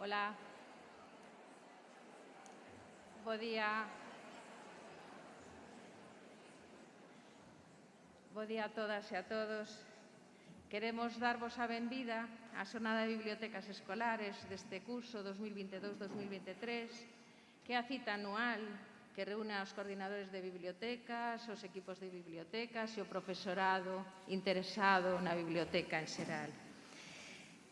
Hola. Bo día. Bo día a todas e a todos. Queremos darvos a benvida á Xornada de Bibliotecas Escolares deste curso 2022-2023, que é a cita anual que reúne aos coordinadores de bibliotecas, os equipos de bibliotecas e o profesorado interesado na biblioteca en xeral.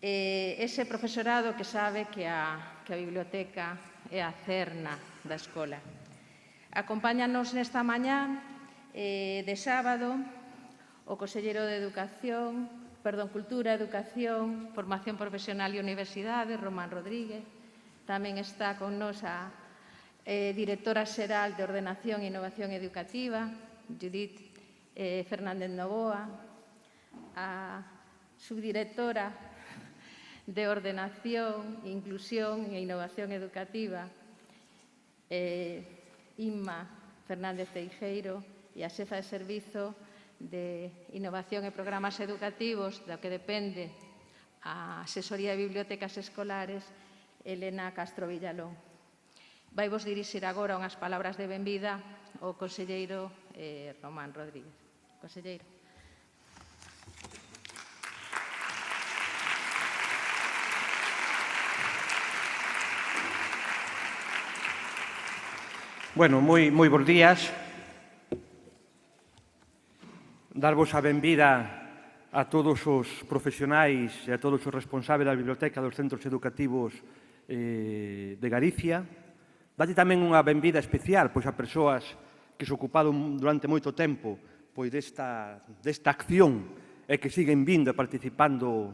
Ese profesorado que sabe que a biblioteca é a cerna da escola. Acompáñanos nesta mañá de sábado o conselleiro de Cultura, Educación, Formación Profesional e Universidade, Román Rodríguez. Tamén está con nos a directora xeral de Ordenación e Innovación Educativa, Judith Fernández Novoa, a subdirectora de Ordenación, Inclusión e Innovación Educativa, Inma Fernández Teijeiro, e a xefa de Servizo de Innovación e Programas Educativos, do que depende a Asesoría de Bibliotecas Escolares, Elena Castro Villalón. Vaivos dirixir agora unhas palabras de benvida o conselleiro Román Rodríguez. Conselleiro. Bueno, moi bons días. Darvos a benvida a todos os profesionais e a todos os responsáveis da biblioteca dos centros educativos de Galicia. Dalle tamén unha benvida especial a persoas que se ocuparon durante moito tempo desta acción e que siguen vindo e participando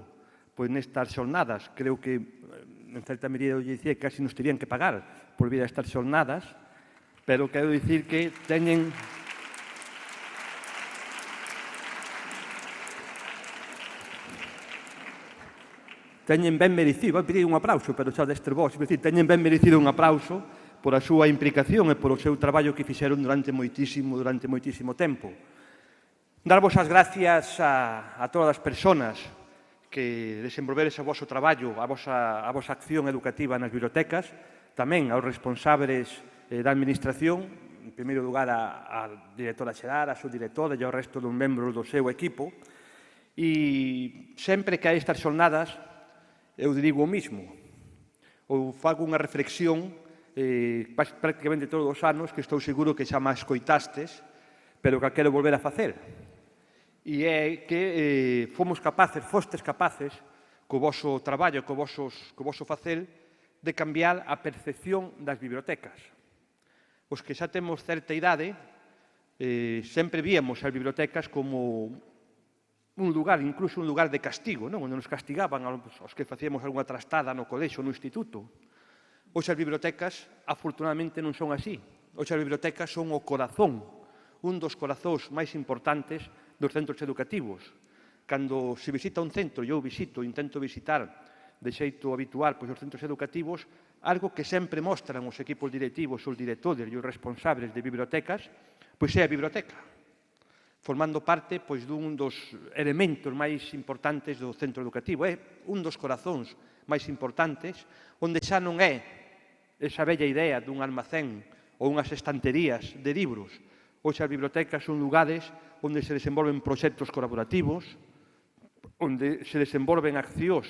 nestas xornadas. Creo que, en certa medida, eu lle dicía que casi nos terían que pagar por vir a estas xornadas, pero quero dicir que teñen ben merecido, vou pedir un aplauso, pero xa deste vos, teñen ben merecido un aplauso por a súa implicación e por o seu traballo que fixeron durante moitísimo tempo. Darvos as gracias a todas as persoas que desenvolveres o vosso traballo, a vosa acción educativa nas bibliotecas, tamén aos responsables da Administración, en primeiro lugar a directora xeral, a subdirectora e ao resto dos membros do seu equipo. E sempre que hai estas xornadas, eu digo o mismo, ou fago unha reflexión prácticamente todos os anos, que estou seguro que xa máis coitastes, pero que a quero volver a facer. E é que fostes capaces, co voso traballo, co voso facer, de cambiar a percepción das bibliotecas. Os que xa temos certa idade, sempre víamos as bibliotecas como un lugar, incluso un lugar de castigo, onde nos castigaban aos que facíamos algunha trastada no colexo, no instituto. Hoxe as bibliotecas, afortunadamente, non son así. Hoxe as bibliotecas son o corazón, un dos corazóns máis importantes dos centros educativos. Cando se visita un centro, eu intento visitar de xeito habitual os centros educativos, algo que sempre mostran os equipos directivos, os directores e os responsables de bibliotecas, é a biblioteca, formando parte dun dos elementos máis importantes do centro educativo. É un dos corazóns máis importantes, onde xa non é esa bella idea dun almacén ou unhas estanterías de libros. Hoxe as bibliotecas son lugares onde se desenvolven proxectos colaborativos, onde se desenvolven accións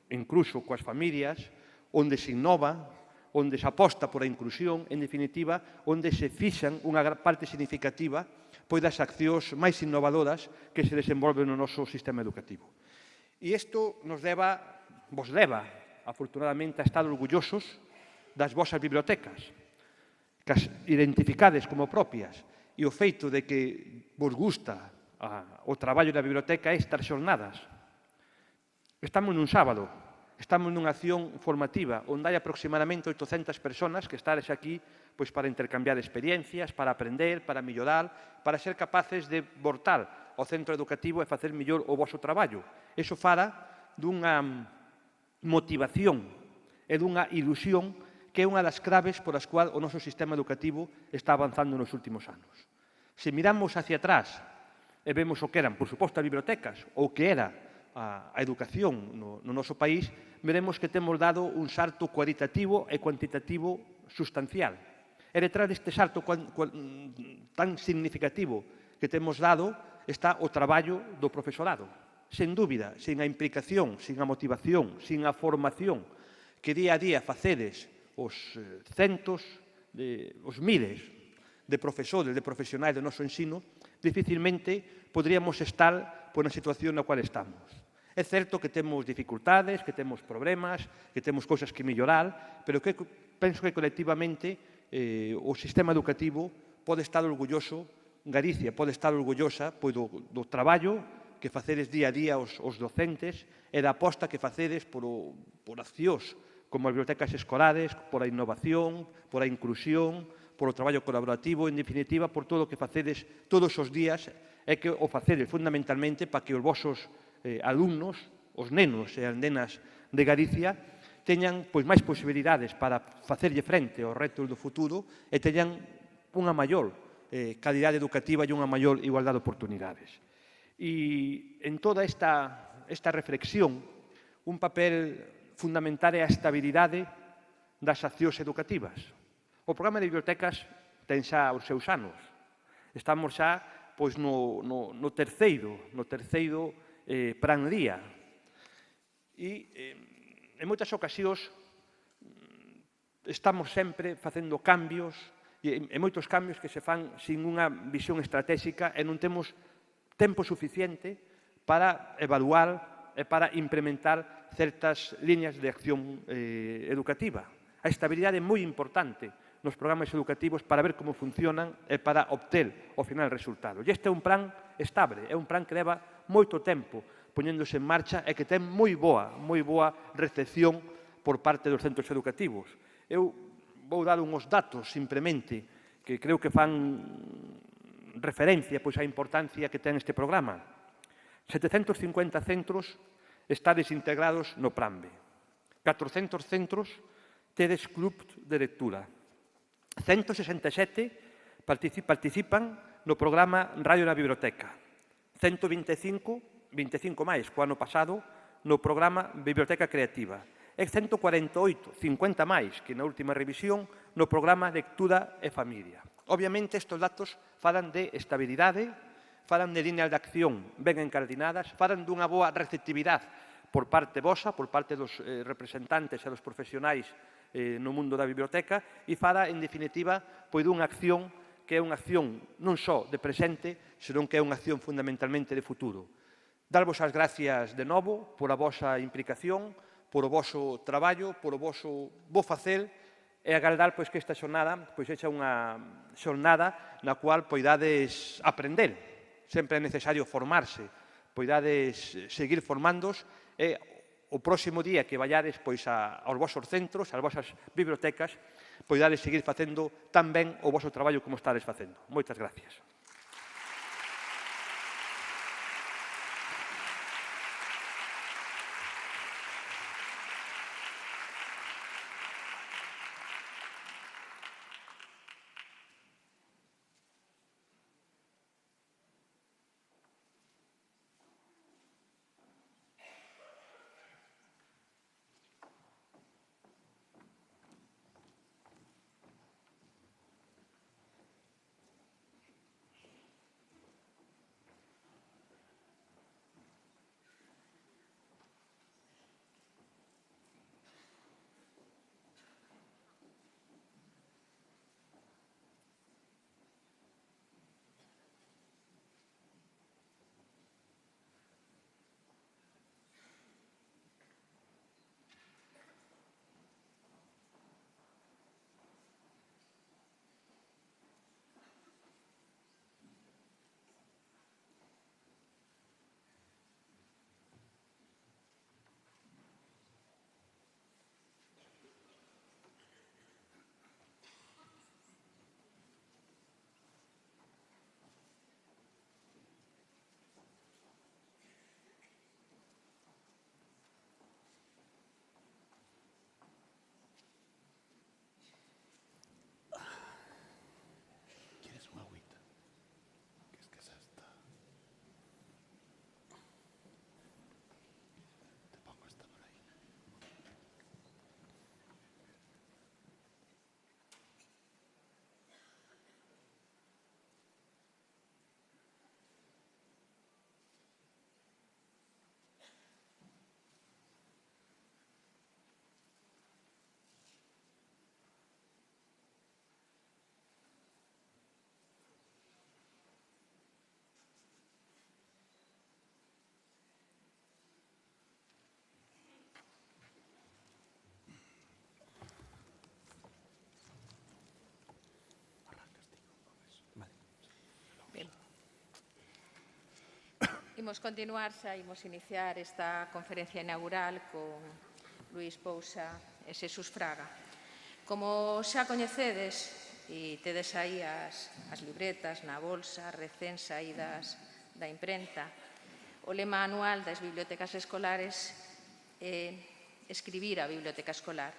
incluso coas familias, onde se innova, onde se aposta por a inclusión, en definitiva, onde se fixan unha parte significativa das accións máis innovadoras que se desenvolven no noso sistema educativo. E isto vos leva, afortunadamente, a estar orgullosos das vosas bibliotecas, que as identificades como propias, e o feito de que vos gusta o traballo da biblioteca é estas xornadas. Estamos nun sábado, estamos nunha acción formativa onde hai aproximadamente 800 persoas que estades aquí para intercambiar experiencias, para aprender, para mellorar, para ser capaces de voltar ao centro educativo e facer mellor o voso traballo. Iso fala dunha motivación e dunha ilusión que é unha das claves por as cuales o noso sistema educativo está avanzando nos últimos anos. Se miramos hacia atrás e vemos o que eran, por suposto, as bibliotecas, ou que era a educación no noso país, veremos que temos dado un salto cualitativo e cuantitativo sustancial. E detrás deste salto tan significativo que temos dado está o traballo do profesorado. Sen dúbida, sin a implicación, sin a motivación, sin a formación que día a día facedes os centos, os miles de profesores, de profesionais do noso ensino, dificilmente poderíamos estar na situación na cual estamos. É certo que temos dificultades, que temos problemas, que temos cousas que mellorar, pero que penso que colectivamente o sistema educativo pode estar orgulloso, Galicia pode estar orgullosa do traballo que facedes día a día os docentes e da aposta que facedes por accións como as bibliotecas escolares, por a innovación, por a inclusión, por o traballo colaborativo, en definitiva, por todo o que facedes todos os días e que o facedes fundamentalmente para que os vosos alumnos, os nenos e as nenas de Galicia, teñan máis posibilidades para facerlle frente aos retos do futuro e teñan unha maior calidade educativa e unha maior igualdade de oportunidades. E en toda esta reflexión, un papel fundamental é a estabilidade das accións educativas. O programa de bibliotecas ten xa os seus anos. Estamos xa no terceiro plan día. E en moitas ocasións estamos sempre facendo cambios, e moitos cambios que se fan sin unha visión estratégica e non temos tempo suficiente para evaluar e para implementar certas liñas de acción educativa. A estabilidade é moi importante nos programas educativos para ver como funcionan e para obter ao final resultados. E este é un plan estable, é un plan que leva moito tempo poñéndose en marcha e que ten moi boa recepción por parte dos centros educativos. Eu vou dar uns datos simplemente que creo que fan referencia á importancia que ten este programa. 750 centros estades integrados no Plan B. 400 centros tedes club de lectura. 167 participan no programa Radio na Biblioteca. 125 máis, co ano pasado, no programa Biblioteca Creativa. E 148, 50 máis, que na última revisión, no programa Lectura e Familia. Obviamente, estes datos falan de estabilidade, falan de líneas de acción ben encardinadas, falan dunha boa receptividade por parte vosa, por parte dos representantes e dos profesionais no mundo da biblioteca, e fala, en definitiva, dunha acción que é unha acción non só de presente, senón que é unha acción fundamentalmente de futuro. Darvos as gracias de novo por a vosa implicación, por o voso traballo, por o voso bo facer, e agardar que esta xornada sexa unha xornada na cual poidades aprender. Sempre é necesario formarse, poidades seguir formándos e o próximo día que vallades aos vosos centros, ás vosas bibliotecas, poidades seguir facendo tan ben o voso traballo como estades facendo. Moitas gracias. Imos continuar, xa imos iniciar esta conferencia inaugural con Luís Pousa e Xesús Fraga. Como xa coñecedes e tedes aí as libretas na bolsa recén saídas da imprenta, o lema anual das bibliotecas escolares é escribir a biblioteca escolar,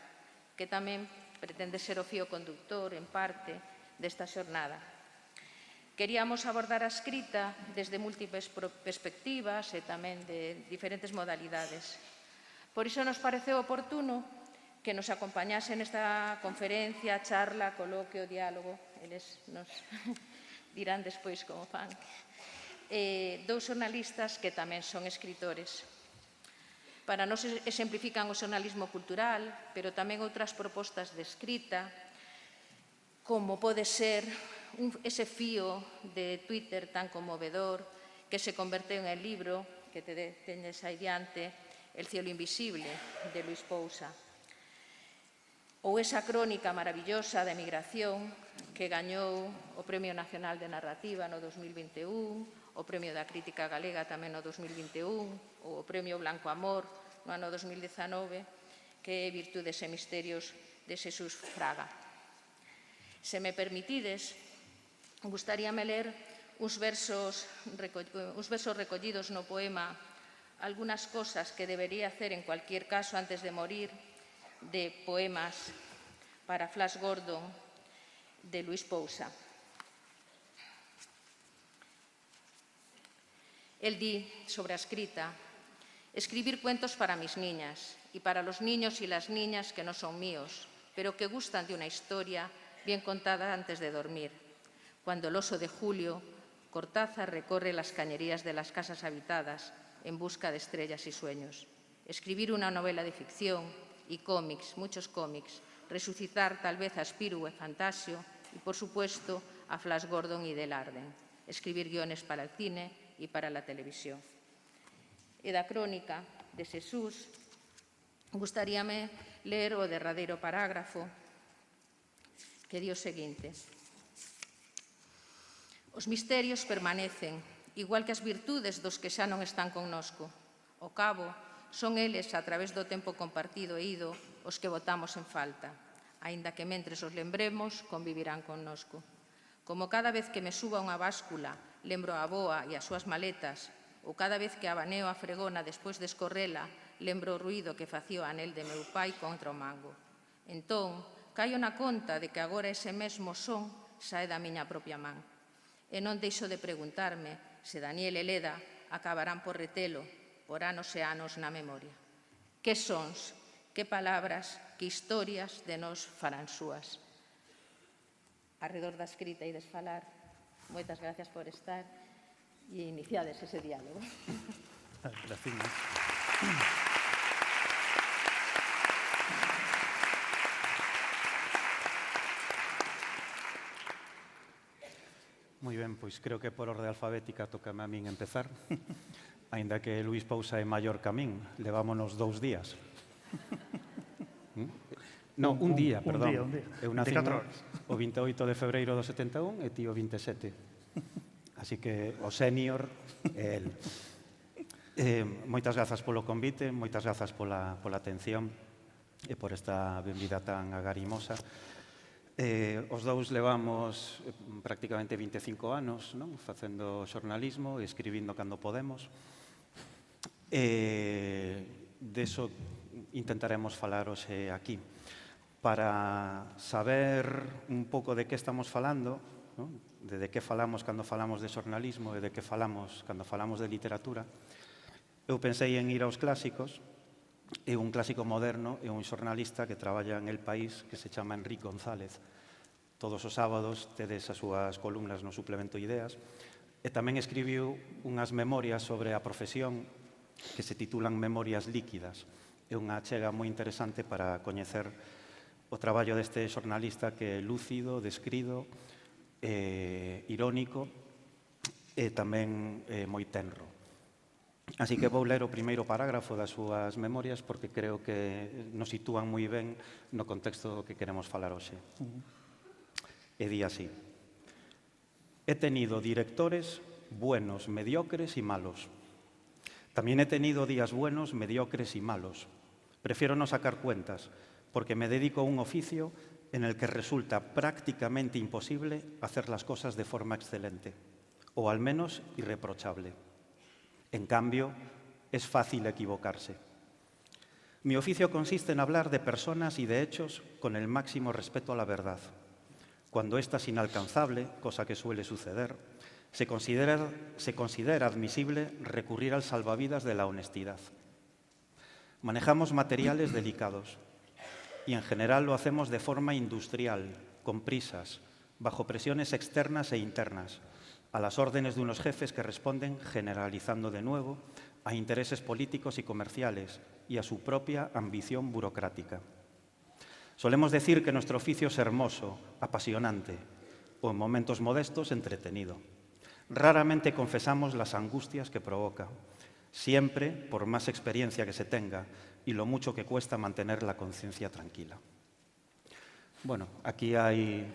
que tamén pretende ser o fío conductor, en parte, desta xornada. Queríamos abordar a escrita desde múltiples perspectivas e tamén de diferentes modalidades. Por iso nos pareceu oportuno que nos acompañase nesta conferencia, charla, coloquio, diálogo, eles nos dirán despois como fan, dous xornalistas que tamén son escritores. Para nós exemplifican o xornalismo cultural, pero tamén outras propostas de escrita, como pode ser ese fío de Twitter tan conmovedor que se converteu en libro que teñes aí diante, El cielo invisible, de Luís Pousa. Ou esa crónica maravillosa de emigración que gañou o Premio Nacional de Narrativa no 2021, o Premio da Crítica Galega tamén no 2021, ou o Premio Blanco Amor no ano 2019, que é Virtudes e Misterios de Xesús Fraga. Se me permitides, gustaríame ler uns versos recollidos no poema Algunas cosas que debería hacer en cualquier caso antes de morir, de Poemas para Flash Gordon, de Luís Pousa. Él di sobre a escrita: escribir cuentos para mis niñas y para los niños y las niñas que no son míos, pero que gustan de una historia bien contada antes de dormir. Cuando el oso de Julio, Cortázar recorre las cañerías de las casas habitadas en busca de estrellas y sueños. Escribir una novela de ficción y cómics, muchos cómics. Resucitar tal vez a Spirou e Fantasio y, por supuesto, a Flash Gordon y Del Arden. Escribir guiones para el cine y para la televisión. E da crónica de Xesús, gustaríame ler o derradeiro parágrafo que di o seguinte: os misterios permanecen, igual que as virtudes dos que xa non están connosco. Ao cabo, son eles, a través do tempo compartido e ido, os que botamos en falta, aínda que mentres os lembremos, convivirán connosco. Como cada vez que me suba unha báscula, lembro a avoa e as súas maletas, ou cada vez que abaneo a fregona despois de escorrela, lembro o ruído que facía o anel de meu pai contra o mango. Entón, caio na conta de que agora ese mesmo son sae da miña propia man. E non deixo de preguntarme se Daniel e Leda acabarán por retelo por anos e anos na memoria. Que sons, que palabras, que historias de nos farán súas. Arredor da escrita e desfalar, moitas gracias por estar e iniciades ese diálogo. Gracias. Moi ben, pois creo que por orde alfabética tócame a min empezar, aínda que Luís Pousa é maior que a min, levámonos 2 días. No, un día, perdón. Un día. Eu nací o 28 de febreiro do 71 e ti o 27. Así que o sénior é el. Moitas grazas polo convite, moitas grazas pola atención e por esta benvida tan agarimosa. Os dous levamos prácticamente 25 anos, non? Facendo xornalismo e escribindo cando podemos. Deso intentaremos falar hoxe aquí. Para saber un pouco de que estamos falando, non? De que falamos cando falamos de xornalismo e de que falamos cando falamos de literatura, eu pensei en ir aos clásicos. É un clásico moderno, é un xornalista que traballa en El País que se chama Enric González. Todos os sábados tedes as súas columnas no suplemento Ideas e tamén escribiu unhas memorias sobre a profesión que se titulan Memorias líquidas. É unha achega moi interesante para coñecer o traballo deste xornalista que é lúcido, descrido, irónico e tamén moi tenro. Así que vou ler o primeiro parágrafo das súas memorias porque creo que nos sitúan moi ben no contexto do que queremos falar hoxe. E di así: he tenido directores buenos, mediocres y malos, También he tenido días buenos, mediocres y malos. Prefiero no sacar cuentas, porque me dedico a un oficio en el que resulta prácticamente imposible hacer las cosas de forma excelente, o al menos irreprochable. En cambio, es fácil equivocarse. Mi oficio consiste en hablar de personas y de hechos con el máximo respeto a la verdad. Cuando ésta es inalcanzable, cosa que suele suceder, se considera admisible recurrir al salvavidas de la honestidad. Manejamos materiales delicados y en general lo hacemos de forma industrial, con prisas, bajo presiones externas e internas, a las órdenes de unos jefes que responden, generalizando de nuevo, a intereses políticos y comerciales y a su propia ambición burocrática. Solemos decir que nuestro oficio es hermoso, apasionante o, en momentos modestos, entretenido. Raramente confesamos las angustias que provoca, siempre por más experiencia que se tenga y lo mucho que cuesta mantener la conciencia tranquila. Bueno, aquí hai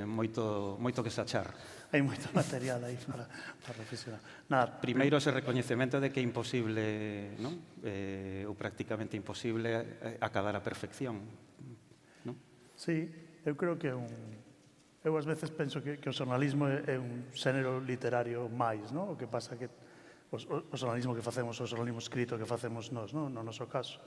moito que se achar. Hai moito material aí para reflexionar. Nada, Primeiro, ese recoñecemento de que é imposible, non? Ou prácticamente imposible acadar a perfección. Non? sí, eu creo que eu ás veces penso que o xornalismo é un xénero literario máis, non? O que pasa que o xornalismo que facemos, o xornalismo escrito que facemos nós, non? No noso caso.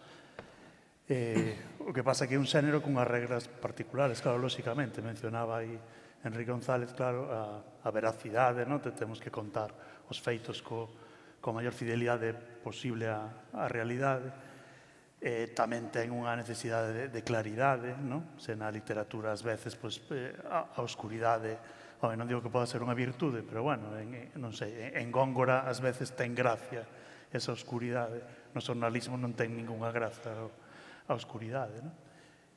O que pasa que é un xénero cunhas regras particulares, claro, lóxicamente, mencionaba aí Enrique González, claro, a veracidade, non? Temos que contar os feitos co maior fidelidade posible á realidade. Tamén ten unha necesidade de claridade, non? Se na literatura ás veces a oscuridade, non digo que poda ser unha virtude, pero bueno, non sei, en Góngora ás veces ten gracia esa oscuridade. No xornalismo non ten ningunha gracia a oscuridade, non?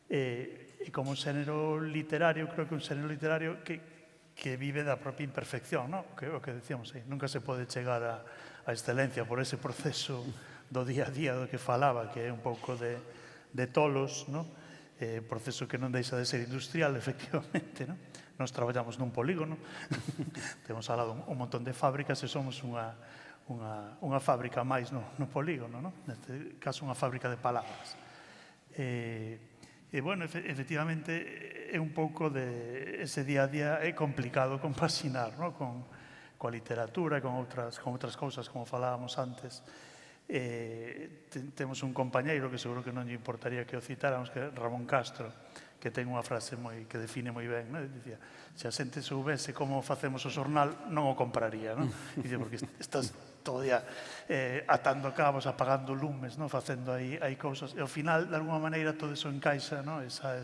E como xénero literario, creo que un xénero literario que vive da propia imperfección, non? O que decíamos aí, nunca se pode chegar a excelencia por ese proceso do día a día do que falaba, que é un pouco de tolos, non? Proceso que non deixa de ser industrial, efectivamente, non? Nos traballamos nun polígono, temos al lado un montón de fábricas e somos unha fábrica máis no polígono, non? Neste caso, unha fábrica de palabras. E, bueno, efectivamente, é un pouco de ese día a día é complicado compaxinar, non? Coa literatura, con outras cousas, como falábamos antes. Temos un compañeiro que seguro que non lle importaría que o citáramos, que é Ramón Castro, que ten unha frase que define moi ben, non? Dicía, se a xente soubese como facemos o xornal, non o compraría, non? Dice, porque estás todo o día atando cabos, apagando lumes, non? Facendo aí cousas, e ao final, de alguma maneira, todo iso encaixa, non? Esa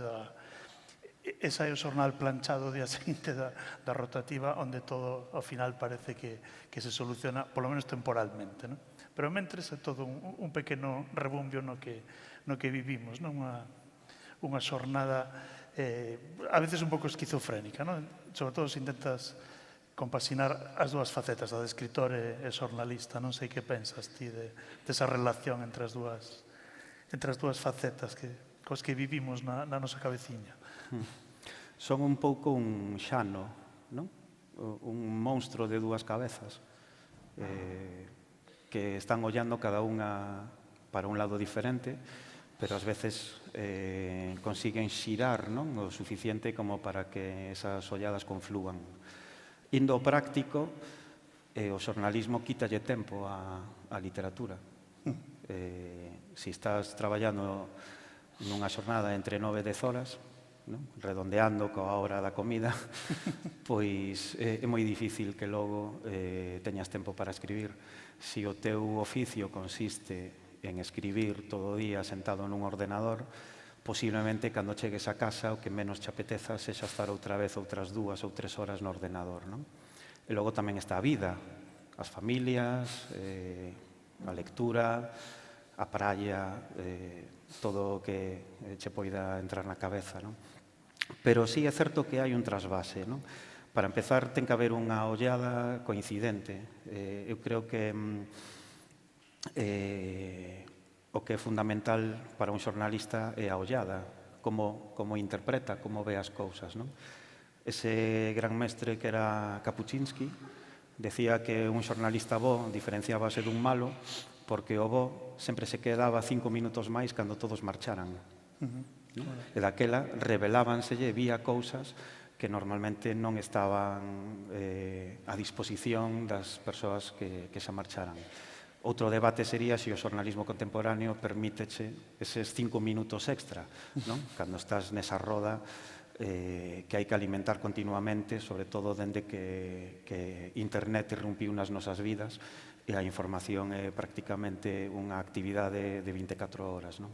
é o xornal planchado o día seguinte da rotativa, onde todo, ao final, parece que se soluciona, polo menos temporalmente, non? Pero mentres é todo un pequeno rebumbio no que vivimos, non? Unha xornada a veces un pouco esquizofrénica, non? Sobre todo se intentas compaxinar as dúas facetas, a de escritor e xornalista. Non sei que pensas ti desa relación entre as dúas facetas cos que vivimos na nosa cabeciña. Son un pouco un xano, non? Un monstro de dúas cabezas que están ollando cada unha para un lado diferente, pero ás veces consiguen xirar, non? O suficiente como para que esas olladas conflúan. Indo ao práctico, o xornalismo quítalle tempo á literatura. Se estás traballando nunha xornada entre 9 e 10 horas, non? Redondeando coa hora da comida, pois é moi difícil que logo teñas tempo para escribir. Se o teu oficio consiste en escribir todo o día sentado nun ordenador, posiblemente cando chegues a casa o que menos te apeteza sexa estar outra vez outras 2 ou 3 horas no ordenador, non? E logo tamén está a vida, as familias, a lectura, a praia, todo o que che poida entrar na cabeza, non? Pero sí é certo que hai un trasvase, non? Para empezar, ten que haber unha ollada coincidente. Eu creo que o que é fundamental para un xornalista é a ollada, como interpreta, como ve as cousas, non? Ese gran mestre que era Kapuscinski Decía que un xornalista bo diferenciábase dun malo porque o bo sempre se quedaba 5 minutos máis cando todos marcharan. E daquela revelábanselle, vía cousas que normalmente non estaban a disposición das persoas que se marcharan. Outro debate sería se o xornalismo contemporáneo permíteche eses 5 minutos extra, non? Cando estás nesa roda que hai que alimentar continuamente, sobre todo dende que Internet irrumpiu nas nosas vidas e a información é prácticamente unha actividade de 24 horas. Non?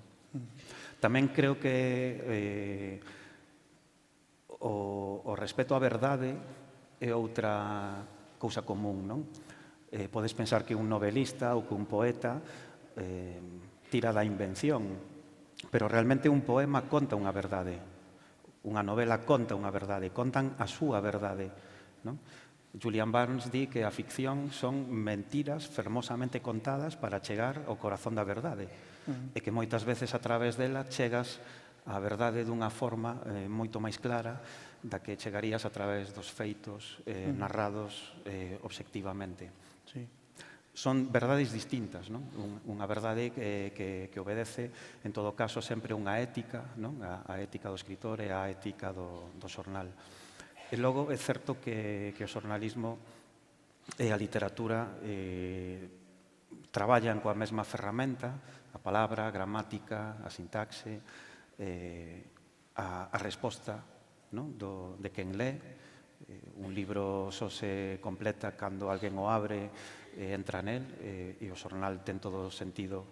Tamén creo que o respeto á verdade é outra cousa común. Non? Podes pensar que un novelista ou que un poeta tira da invención, pero realmente un poema conta unha verdade. Unha novela conta unha verdade, contan a súa verdade. Non? Julian Barnes di que a ficción son mentiras fermosamente contadas para chegar ao corazón da verdade. E que moitas veces a través dela chegas á verdade dunha forma moito máis clara da que chegarías a través dos feitos narrados obxectivamente. Sí. Son verdades distintas, non? Unha verdade que obedece, en todo caso, sempre unha ética, non? A ética do escritor e a ética do xornal. E logo é certo que o xornalismo e a literatura traballan coa mesma ferramenta, a palabra, a gramática, a sintaxe, a resposta, non? De quen lé. Un libro só se completa cando alguén o abre entra nel, e o xornal ten todo o sentido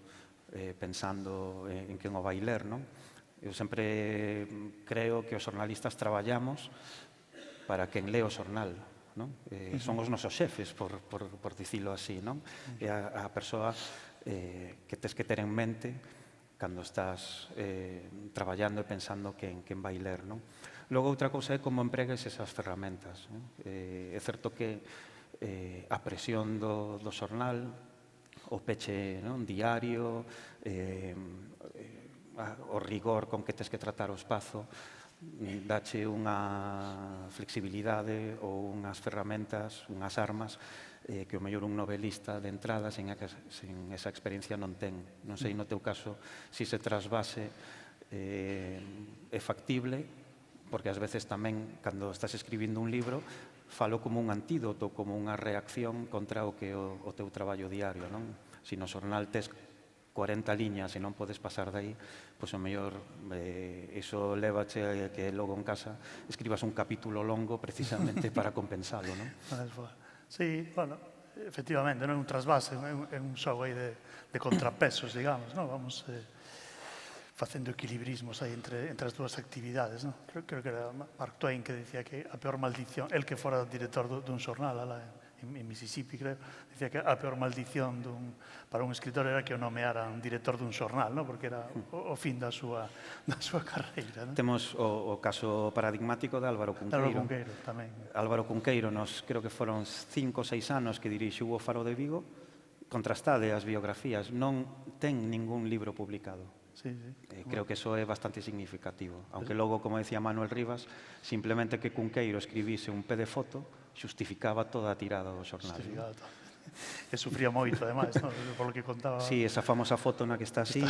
pensando en quen o vai ler. Non? Eu sempre creo que os xornalistas traballamos para quen lê o xornal. Non? Son os nosos xefes, por dicilo así. Non? É a persoa que tes que ter en mente cando estás traballando e pensando quen vai ler. Non? Logo, outra cousa é como empregues esas ferramentas. É certo que a presión do xornal, o peche diario, o rigor con que tes que tratar o espazo, dache unha flexibilidade ou unhas ferramentas, unhas armas que o mellor un novelista de entrada sen esa experiencia non ten. Non sei no teu caso se se trasvase é factible, porque ás veces tamén, cando estás escribindo un libro, falo como un antídoto, como unha reacción contra o que o teu traballo diario. Non? Se no xornal tes 40 liñas e non podes pasar dai, pois o mellor iso lévache que logo en casa escribas un capítulo longo precisamente para compensalo. Non? Sí, bueno, efectivamente, non é un trasvase, é un xogo aí de contrapesos, digamos, non? Vamos facendo equilibrismos aí entre as dúas actividades, non? Creo que era Mark Twain que decía que a peor maldición, el que fora director dun xornal alá en Mississippi, creo, decía que a peor maldición para un escritor era que o nomearan director dun xornal, non? Porque era o fin da súa carreira, non? Temos o caso paradigmático de Álvaro Cunqueiro. Álvaro Cunqueiro, tamén. Álvaro Cunqueiro, creo que foron 5 ou 6 anos que dirixiu o Faro de Vigo. Contrastade as biografías, non ten ningún libro publicado. Sí, sí. Creo que eso é bastante significativo. Aunque logo, como decía Manuel Rivas, simplemente que Cunqueiro escribise un pé de foto xustificaba toda a tirada do xornal. Justificaba todo. E sufría moito, ademais, non? Por lo que contaba. Sí, esa famosa foto na que está así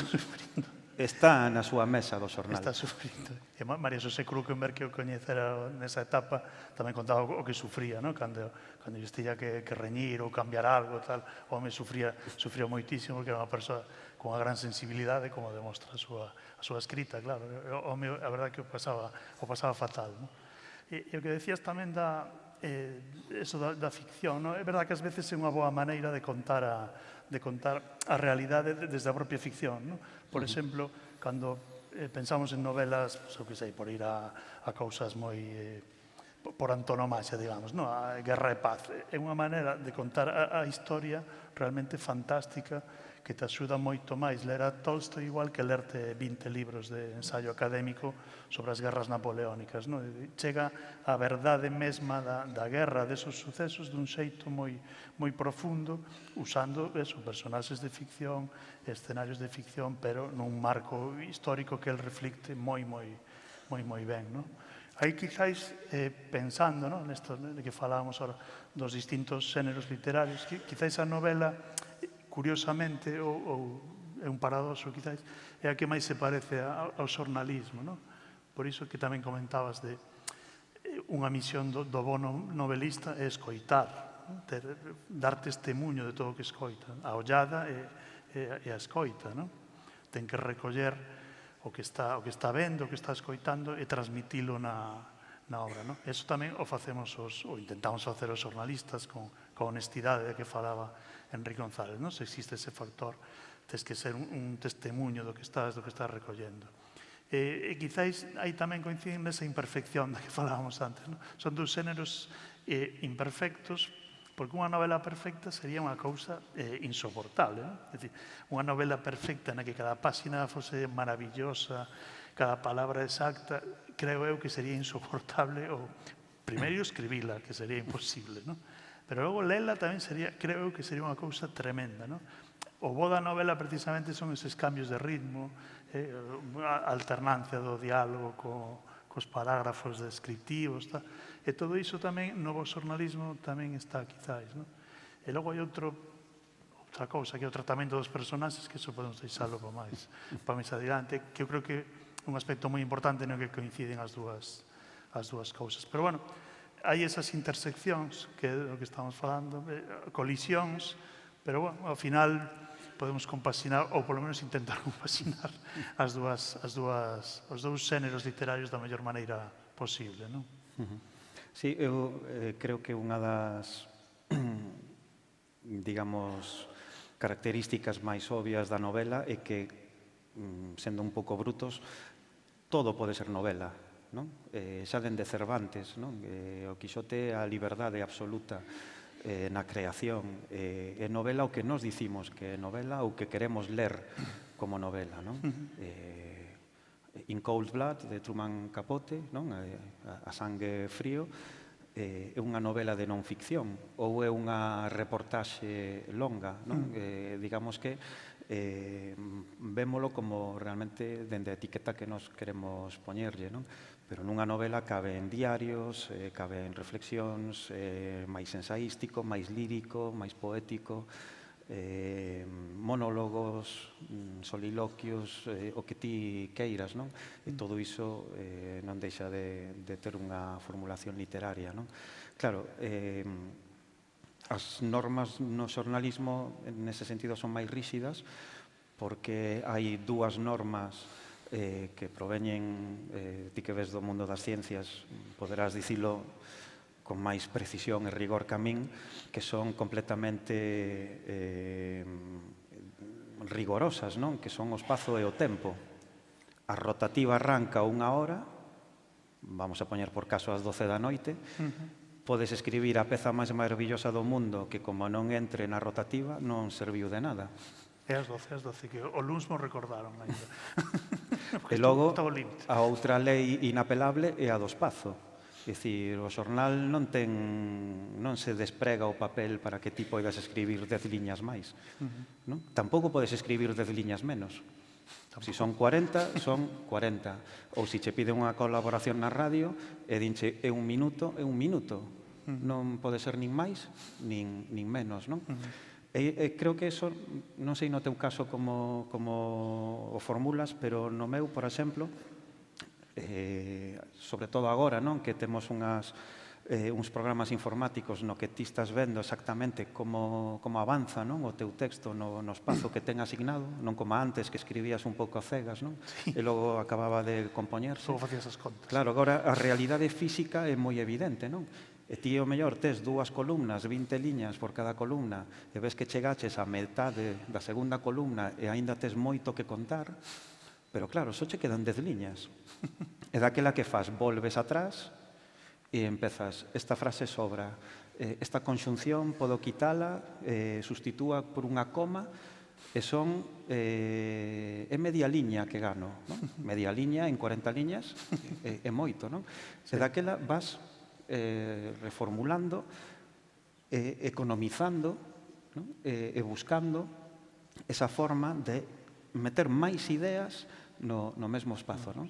está na súa mesa do xornal. Está sufrindo. E María Xosé Krukenberg, que o coñecera nesa etapa, tamén contaba o que sufría, non? Cando lle estilla que reñir ou cambiar algo, tal, o home sufría moitísimo, porque era unha persoa con unha gran sensibilidade, como demostra a súa escrita, claro. O home, a verdade, que o pasaba fatal, non? E o que decías tamén eso da ficción, non? É verdade que ás veces é unha boa maneira de contar a realidade desde a propia ficción, non? Por exemplo, cando pensamos en novelas, o que sei, por ir a cousas moi por antonomasia, digamos, non? A Guerra e Paz é unha maneira de contar a historia realmente fantástica, que te axuda moito máis ler a Tolstoi igual que lerte 20 libros de ensaio académico sobre as guerras napoleónicas. Non? Chega a verdade mesma da guerra, desos sucesos, dun xeito moi profundo, usando personaxes de ficción, escenarios de ficción, pero nun marco histórico que el reflicte moi ben. Non? Aí quizáis, pensando nesto que falábamos ahora dos distintos xéneros literarios, quizáis a novela, curiosamente, ou é un paradoxo quizáis, é a que máis se parece ao xornalismo, non? Por iso que tamén comentabas de unha misión do bo novelista é escoitar, dar testemunho de todo o que escoita, a ollada e a escoita, non? Ten que recoller o que está vendo, o que está escoitando e transmitilo na obra, non? Eso tamén o facemos ou intentamos facer os xornalistas con honestidade de que falaba Enrique González, non? Se existe ese factor, tes que ser un testemunho do que estás recollendo. E quizáis aí tamén coinciden nesa imperfección da que falábamos antes, non? Son dous xéneros imperfectos, porque unha novela perfecta sería unha cousa insoportable, non? É dicir, unha novela perfecta na que cada páxina fose maravillosa, cada palabra exacta, creo eu que sería insoportable, ou primeiro escribila, que sería imposible, non? Pero logo lela tamén sería, creo eu que sería unha cousa tremenda, non? O bo da novela precisamente son eses cambios de ritmo, a alternancia do diálogo cos parágrafos descriptivos, e todo iso tamén no bo xornalismo tamén está quizáis, non? E logo hai outra cousa, que é o tratamento dos personaxes, que iso podemos deixalo para máis adiante, que eu creo que é un aspecto moi importante no que coinciden as dúas cousas. Pero, bueno, hai esas interseccións, que é o que estamos falando, colisións, pero, bueno, ao final podemos compaxinar, ou polo menos intentar compaxinar os dous xéneros literarios da mellor maneira posible, non? Sí, eu creo que unha das, digamos, características máis obvias da novela é que, sendo un pouco brutos, todo pode ser novela, non? Xa dende Cervantes, non? O Quixote a liberdade absoluta na creación. É novela o que nos dicimos que é novela ou que queremos ler como novela, non? In Cold Blood, de Truman Capote, non? A sangue frío, é unha novela de non ficción ou é unha reportaxe longa, non? Digamos que vémolo como realmente dende a etiqueta que nos queremos poñerlle, non? Pero nunha novela cabe en diarios, cabe en reflexións, máis ensaístico, máis lírico, máis poético, monólogos, soliloquios, o que ti queiras, non? E todo iso non deixa de ter unha formulación literaria, non? Claro, as normas no xornalismo nese sentido son máis ríxidas porque hai dúas normas que proveñen, ti que ves do mundo das ciencias, poderás dicilo con máis precisión e rigor que a min, que son completamente rigorosas, non? Que son o espazo e o tempo. A rotativa arranca 1 hora, vamos a poñer por caso ás 12 da noite, podes escribir a peza máis maravillosa do mundo que como non entre na rotativa non serviu de nada. É as 12, que o luns mo recordaron ainda. E logo, a outra lei inapelable é a do espazo. É dicir, o xornal non se desprega o papel para que ti poidas escribir 10 liñas máis. Non? Tampouco podes escribir 10 liñas menos. Se son 40, son 40. Ou se che pide unha colaboración na radio e dinche é un minuto, é un minuto. Non pode ser nin máis nin menos, non? E creo que eso, non sei no teu caso como o formulas, pero no meu, por exemplo, sobre todo agora, non? Que temos uns programas informáticos no que ti estás vendo exactamente como avanza, non? O teu texto no espazo que ten asignado, non como antes que escribías un pouco a cegas, non? E logo acababa de compoñerse. Só facías as contas. Claro, agora a realidade física é moi evidente, non? E ti o mellor tes 2 columnas, 20 liñas por cada columna, e ves que chegaches a metade da segunda columna e aínda tes moito que contar, pero claro, só che quedan 10 liñas. E daquela que fas, volves atrás e empezas, esta frase sobra, esta conxunción podo quitala, sustitúa por unha coma, e son é media liña que gano, non? Media liña en 40 liñas é moito, non? E daquela vas reformulando, economizando, non? E buscando esa forma de meter máis ideas no mesmo espazo, non?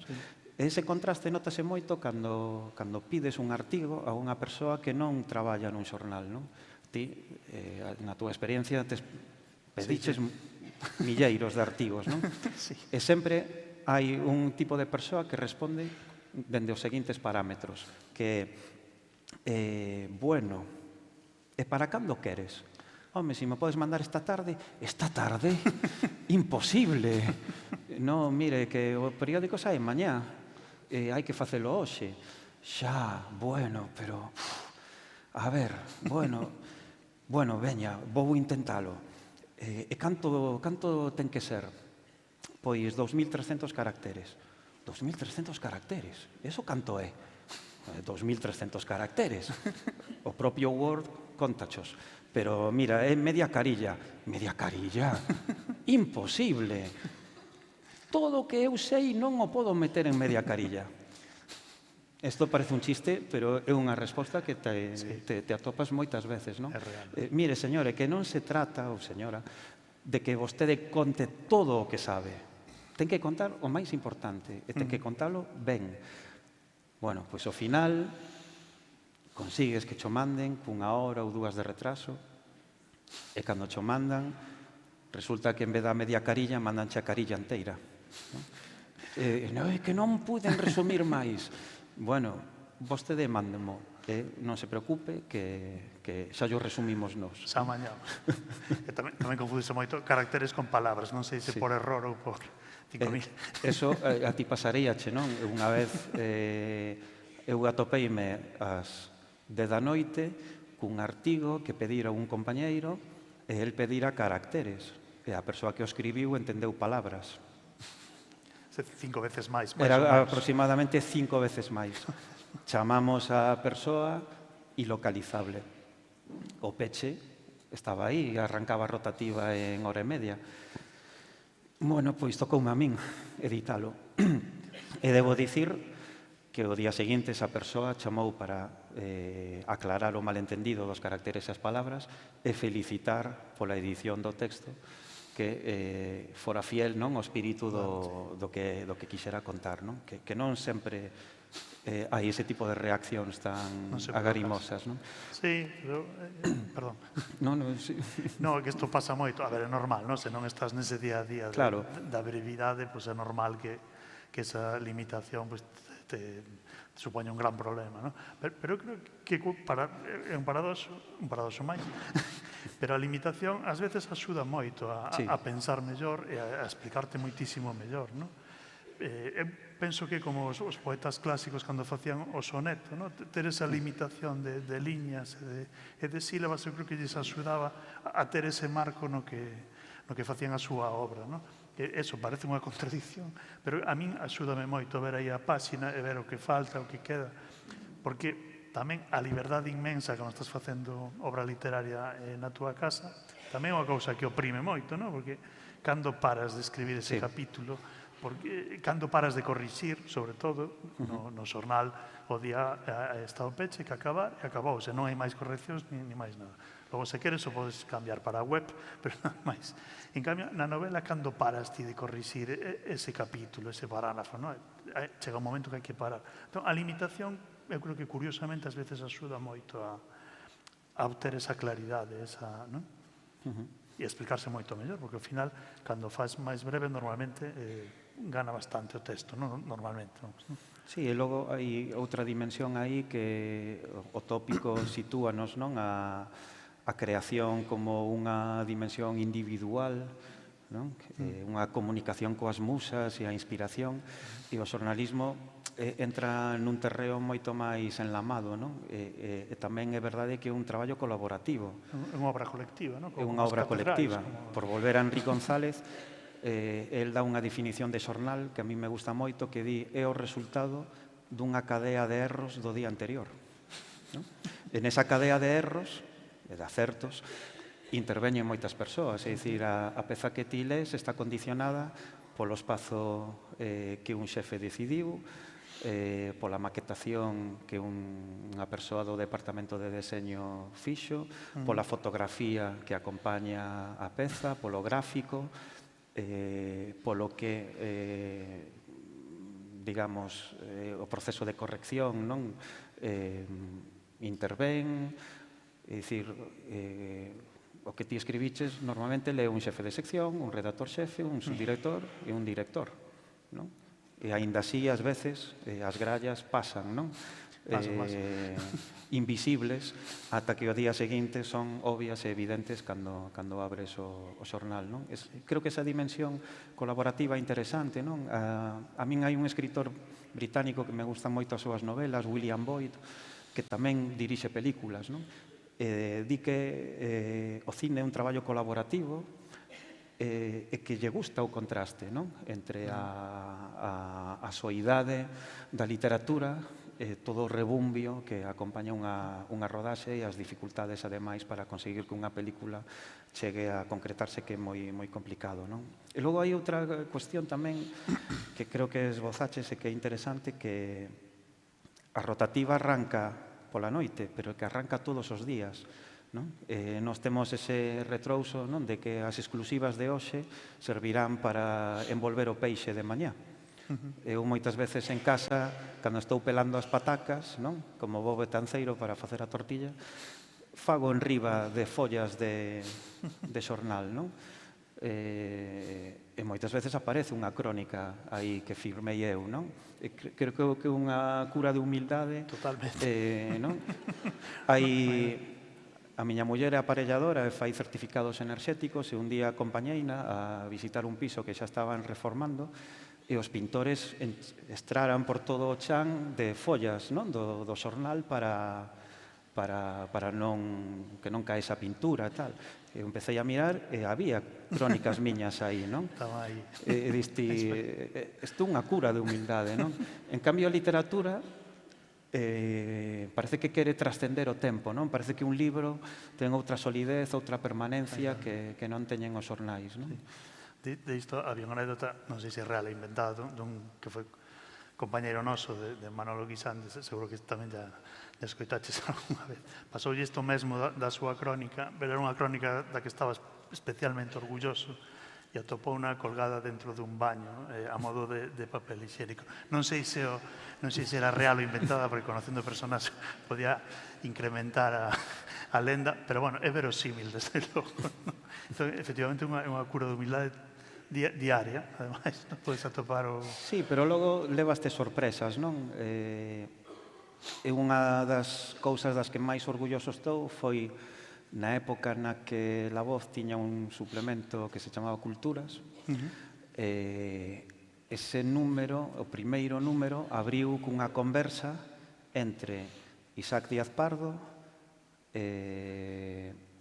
Ese contraste notase moito cando pides un artigo a unha persoa que non traballa nun xornal, non? Ti, na túa experiencia, pediches milleiros de artigos, non? E sempre hai un tipo de persoa que responde dende os seguintes parámetros, que bueno, e para cando queres? Home, se me podes mandar esta tarde, imposible. Non, mire, que o periódico sae mañá, hai que facelo hoxe. Xa, bueno, pero... A ver, bueno, veña, vou intentalo. E canto ten que ser? Pois 2.300 caracteres. 2.300 caracteres? Eso canto é? 2.300 caracteres. O propio Word contachos. Pero, mira, é media carilla. Media carilla? Imposible. Todo o que eu sei non o podo meter en media carilla. Isto parece un chiste, pero é unha resposta que te atopas moitas veces, non? É real. Mire, señore, que non se trata, ou señora, de que vostede conte todo o que sabe. Ten que contar o máis importante, e ten que contalo ben. Bueno, pois ao final consigues que cho manden cunha hora ou dúas de retraso, e cando cho mandan, resulta que en vez da media carilla, mandanche a carilla inteira. Non, é que non puden resumir máis. Bueno, vostede mándemo, non se preocupe que xa yo resumimos nós. Xa mañá. Tamén confundise moito caracteres con palabras, non sei se por error ou por 5.000. Eso a ti pasaríache, non? Unha vez eu atopeime ás 10 da noite cun artigo que pedira un compañeiro e el pedira caracteres. E a persoa que o escribiu entendeu palabras. 5 veces máis. Era aproximadamente 5 veces máis. Chamamos a persoa ilocalizable. O peche estaba aí, arrancaba rotativa en hora e media. Bueno, pois tocoume a min editalo. E debo dicir que o día seguinte esa persoa chamou para aclarar o malentendido dos caracteres e as palabras e felicitar pola edición do texto que fora fiel, non, ao espírito do que quixera contar, non? Que non sempre hai ese tipo de reaccións tan agarimosas, non? Sí, pero... Perdón. Sí. No, que isto pasa moito. A ver, é normal, non? Se non estás nese día a día da brevidade, pois é normal que esa limitación te supoña un gran problema, non? Pero eu creo que é un paradoxo máis. Pero a limitación ás veces axuda moito a pensar mellor e a explicarte moitísimo mellor, non? Eu penso que como os poetas clásicos cando facían o soneto, non? Ter esa limitación de liñas e de sílabas, eu creo que lles axudaba a ter ese marco no que facían a súa obra, non? Eso parece unha contradicción, pero a min axúdame moito ver aí a páxina e ver o que falta, o que queda, porque tamén a liberdade inmensa cando estás facendo obra literaria na túa casa tamén é unha cousa que oprime moito, non? Porque cando paras de escribir ese capítulo, porque cando paras de corrixir, sobre todo no xornal, o día está o peche que acabar e acabouse, non hai máis correccións ni máis nada. Logo, se queres, o podes cambiar para a web, pero nada máis. En cambio, na novela, cando paras ti de corrixir ese capítulo, ese parágrafo, non? Chega un momento que hai que parar. Entón, a limitación, eu creo que curiosamente, ás veces axuda moito a obter esa claridade, non? E explicarse moito mellor, porque ao final, cando faz máis breve, normalmente gana bastante o texto, non? Normalmente. Sí, e logo hai outra dimensión aí que o tópico sitúanos, non? A creación como unha dimensión individual, non? Unha comunicación coas musas e a inspiración, e o xornalismo entra nun terreo moito máis enlamado, non? E tamén é verdade que é un traballo colaborativo. É unha obra colectiva, non? É unha obra colectiva. Por volver a Enrique González, el dá unha definición de xornal que a mí me gusta moito, que di é o resultado dunha cadea de erros do día anterior. En esa cadea de erros e de acertos interveñen moitas persoas, é dicir, a peza que ti lees está condicionada polo espazo que un xefe decidiu, pola maquetación que unha persoa do departamento de deseño fixo, pola fotografía que acompaña a peza, polo gráfico, polo que digamos, o proceso de corrección, non? Intervén, é dicir, o que ti escribiches normalmente lee un xefe de sección, un redactor xefe, un subdirector e un director, non? E aínda así, ás veces, as grallas pasan, non? Invisibles, ata que o día seguinte son obvias e evidentes cando abres o xornal, non? Creo que esa dimensión colaborativa é interesante, non? A min hai un escritor británico que me gustan moito as súas novelas, William Boyd, que tamén dirixe películas, non? Di que o cine é un traballo colaborativo e que lle gusta o contraste, non? Entre a soidade da literatura e todo o rebumbio que acompaña unha rodaxe e as dificultades, ademais, para conseguir que unha película chegue a concretarse, que é moi complicado, non? E logo hai outra cuestión tamén que creo que esbozaches e que é interesante, que a rotativa arranca pola noite, pero que arranca todos os días, non? Nós temos ese retrouso, non, de que as exclusivas de hoxe servirán para envolver o peixe de mañá. Eu moitas veces en casa, cando estou pelando as patacas, non, como bo betanceiro para facer a tortilla, fago en riba de follas de xornal, non? E moitas veces aparece unha crónica aí que firmei eu, non? Creo que é unha cura de humildade. Totalmente. Non? Hai... A miña muller é aparelladora e fai certificados enerxéticos, e un día acompañeina a visitar un piso que xa estaban reformando, e os pintores estraran por todo o chan de follas, non, do xornal para que non caese a pintura e tal. Eu empecé a mirar e había crónicas miñas aí, non? Estaba aí. E diste, isto é unha cura de humildade, non? En cambio, a literatura parece que quere trascender o tempo, non? Parece que un libro ten outra solidez, outra permanencia que non teñen os xornais, non? De isto había unha anécdota, non sei se é real e inventada, que foi compañeiro noso de Manolo Guisán, seguro que tamén já escoitaches algunha vez. Pasoulle isto mesmo da súa crónica, pero era unha crónica da que estaba especialmente orgulloso, e atopou unha colgada dentro dun baño, a modo de papel higiénico. Non sei se era real ou inventada, porque conocendo personas podía incrementar a lenda, pero, bueno, é verosímil, desde logo. Entón, efectivamente, é unha cura de humildade diaria, ademais, non podes atopar o... Sí, pero logo levaste sorpresas, non? E unha das cousas das que máis orgulloso estou foi na época na que La Voz tiña un suplemento que se chamaba Culturas. Ese número, o primeiro número, abriu cunha conversa entre Isaac Díaz Pardo,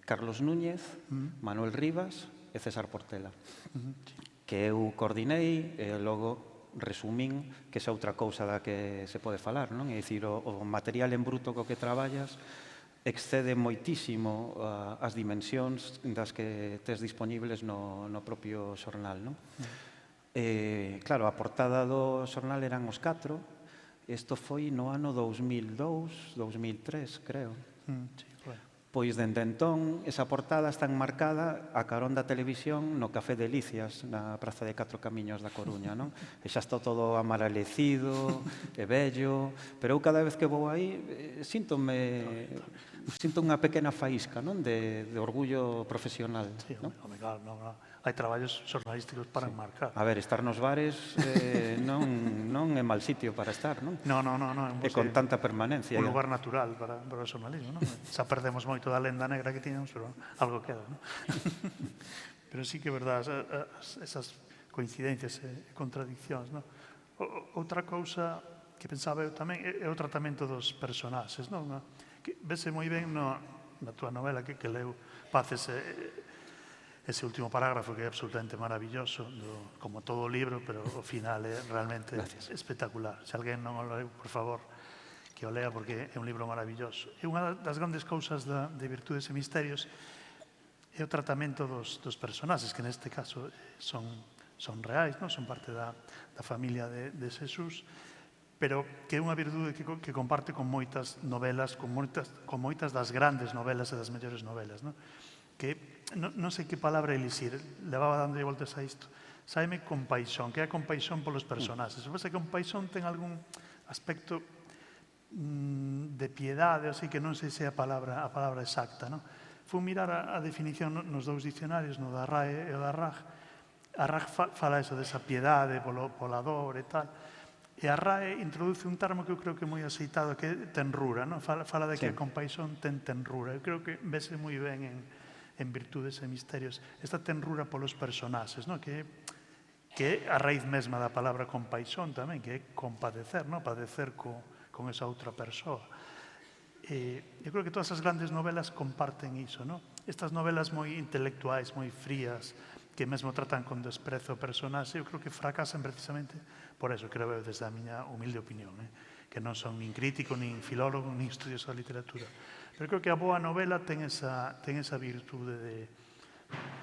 Carlos Núñez, Manuel Rivas e César Portela, que eu coordinei e logo resumín que esa outra cousa da que se pode falar, non? É dicir, o material en bruto co que traballas excede moitísimo as dimensións das que tes disponibles no propio xornal, non? Claro, a portada do xornal eran os 4, isto foi no ano 2002, 2003, creo. Pois, dende entón, esa portada está enmarcada a carón da televisión no Café Delicias, na Praza de Catro Camiños da Coruña, non? E xa está todo amarelecido, e bello, pero eu cada vez que vou aí sinto unha pequena faísca, non? De orgullo profesional. Sí, claro, hai traballos xornalísticos para enmarcar. A ver, estar nos bares non é mal sitio para estar, non? Non. E con tanta permanencia. Un lugar natural para o xornalismo, non? Xa perdemos moito da lenda negra que tiñamos, pero algo queda, non? Pero sí que é verdade, esas coincidencias e contradiccións, non? Outra cousa que pensaba eu tamén é o tratamento dos personaxes, non? Que vese moi ben na túa novela que leu Paces, ese último parágrafo que é absolutamente maravilloso, como todo o libro, pero o final é realmente espectacular. Se alguén non o leu, por favor, que o lea, porque é un libro maravilloso. E unha das grandes cousas de Virtudes e Misterios é o tratamento dos personaxes, que neste caso son reais, non? Son parte da familia de Xesús, pero que é unha virtude que comparte con moitas novelas, con moitas das grandes novelas e das mellores novelas, non? Que non sei que palabra elixir, levaba dando voltas a isto. Sáeme compaixón, que é a compaixón polos personaxes. O que pasa é que compaixón ten algún aspecto de piedade, así que non sei se é a palabra exacta, non? Fui mirar a definición nos dous dicionarios, no da RAE e o da RAG. A RAG fala eso desa piedade pola dor e tal. E a RAE introduce un termo que eu creo que é moi aceitado, que é tenrura, non? Fala de que a compaixón ten tenrura. Eu creo que vese moi ben en Virtudes e Misterios esta tenrura polos personaxes, non? Que é a raíz mesma da palabra compaixón tamén, que é compadecer, non? Padecer con esa outra persoa. Eu creo que todas as grandes novelas comparten iso, non? Estas novelas moi intelectuais, moi frías, que mesmo tratan con desprezo o personaxe, eu creo que fracasan precisamente por eso, creo eu, desde a miña humilde opinión, que non son nin crítico, nin filólogo, nin estudios da literatura. Pero creo que a boa novela ten esa virtude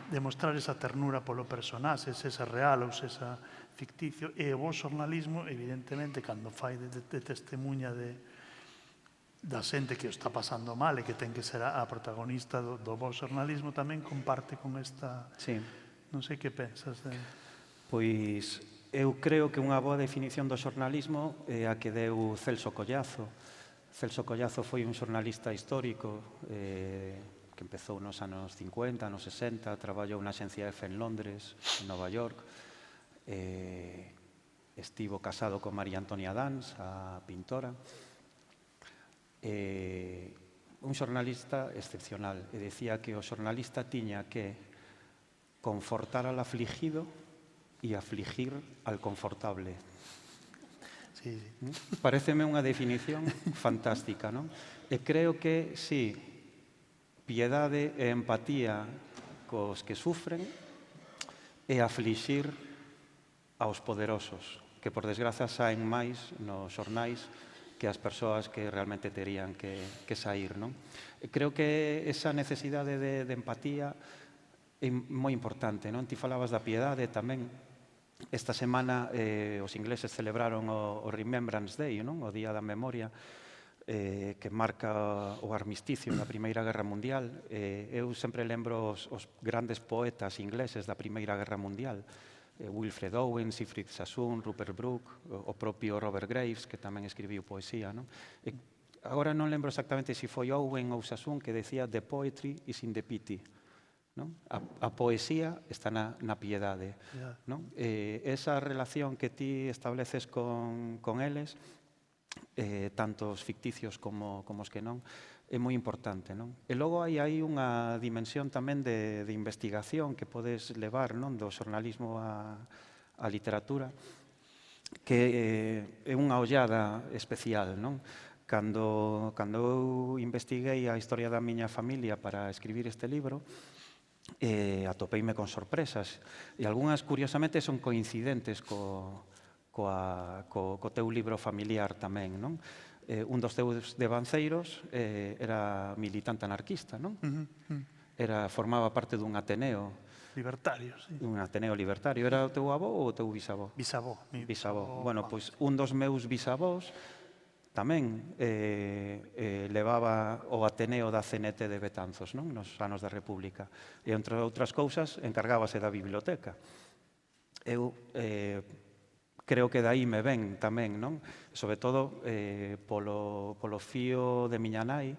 de mostrar esa ternura polo personaxe, se esa real ou se esa ficticio, e o bo xornalismo, evidentemente, cando fai de testemunha da xente que o está pasando mal e que ten que ser a protagonista do bo xornalismo, tamén comparte con esta... Sí. Non sei que pensas de... Pois eu creo que unha boa definición do xornalismo é a que deu Celso Collazo. Celso Collazo foi un xornalista histórico que empezou nos anos 50, nos 60, traballou na Axencia F en Londres, en Nova York, estivo casado con María Antonia Dans, a pintora, un xornalista excepcional, e decía que o xornalista tiña que confortar al afligido e afligir al confortable. Sí. Paréceme unha definición fantástica, non? E creo que, sí, piedade e empatía cos que sufren e aflixir aos poderosos, que por desgraza saen máis nos xornais que as persoas que realmente terían que sair, non? E creo que esa necesidade de empatía é moi importante, non? Ti falabas da piedade tamén. Esta semana os ingleses celebraron o Remembrance Day, non? O Día da Memoria, que marca o armisticio da Primeira Guerra Mundial. Eu sempre lembro os grandes poetas ingleses da Primeira Guerra Mundial, Wilfred Owen, Siegfried Sassoon, Rupert Brooke, o propio Robert Graves, que tamén escribiu poesía, non? Agora non lembro exactamente se foi Owen ou Sassoon que decía "The poetry is in the pity". Non? A poesía está na piedade. Non? Esa relación que ti estableces con eles, tanto os ficticios como os que non, é moi importante. Non? E logo hai unha dimensión tamén de investigación que podes levar, non, do xornalismo á literatura, que é unha ollada especial. Non? Cando eu investiguei a historia da miña familia para escribir este libro, atopeime con sorpresas e algunhas, curiosamente, son coincidentes co teu libro familiar tamén, non? Un dos teus devanceiros era militante anarquista, non? Formaba parte dun Ateneo. Libertario, sí. Un Ateneo libertario. Era o teu avó ou o teu bisavó? Bisavó. Bisavó. Bueno, pois un dos meus bisavós tamén levaba o Ateneo da CNT de Betanzos, non? Nos anos da República. E, entre outras cousas, encargábase da biblioteca. Eu creo que daí me ven tamén, non? Sobre todo polo fío de miña nai,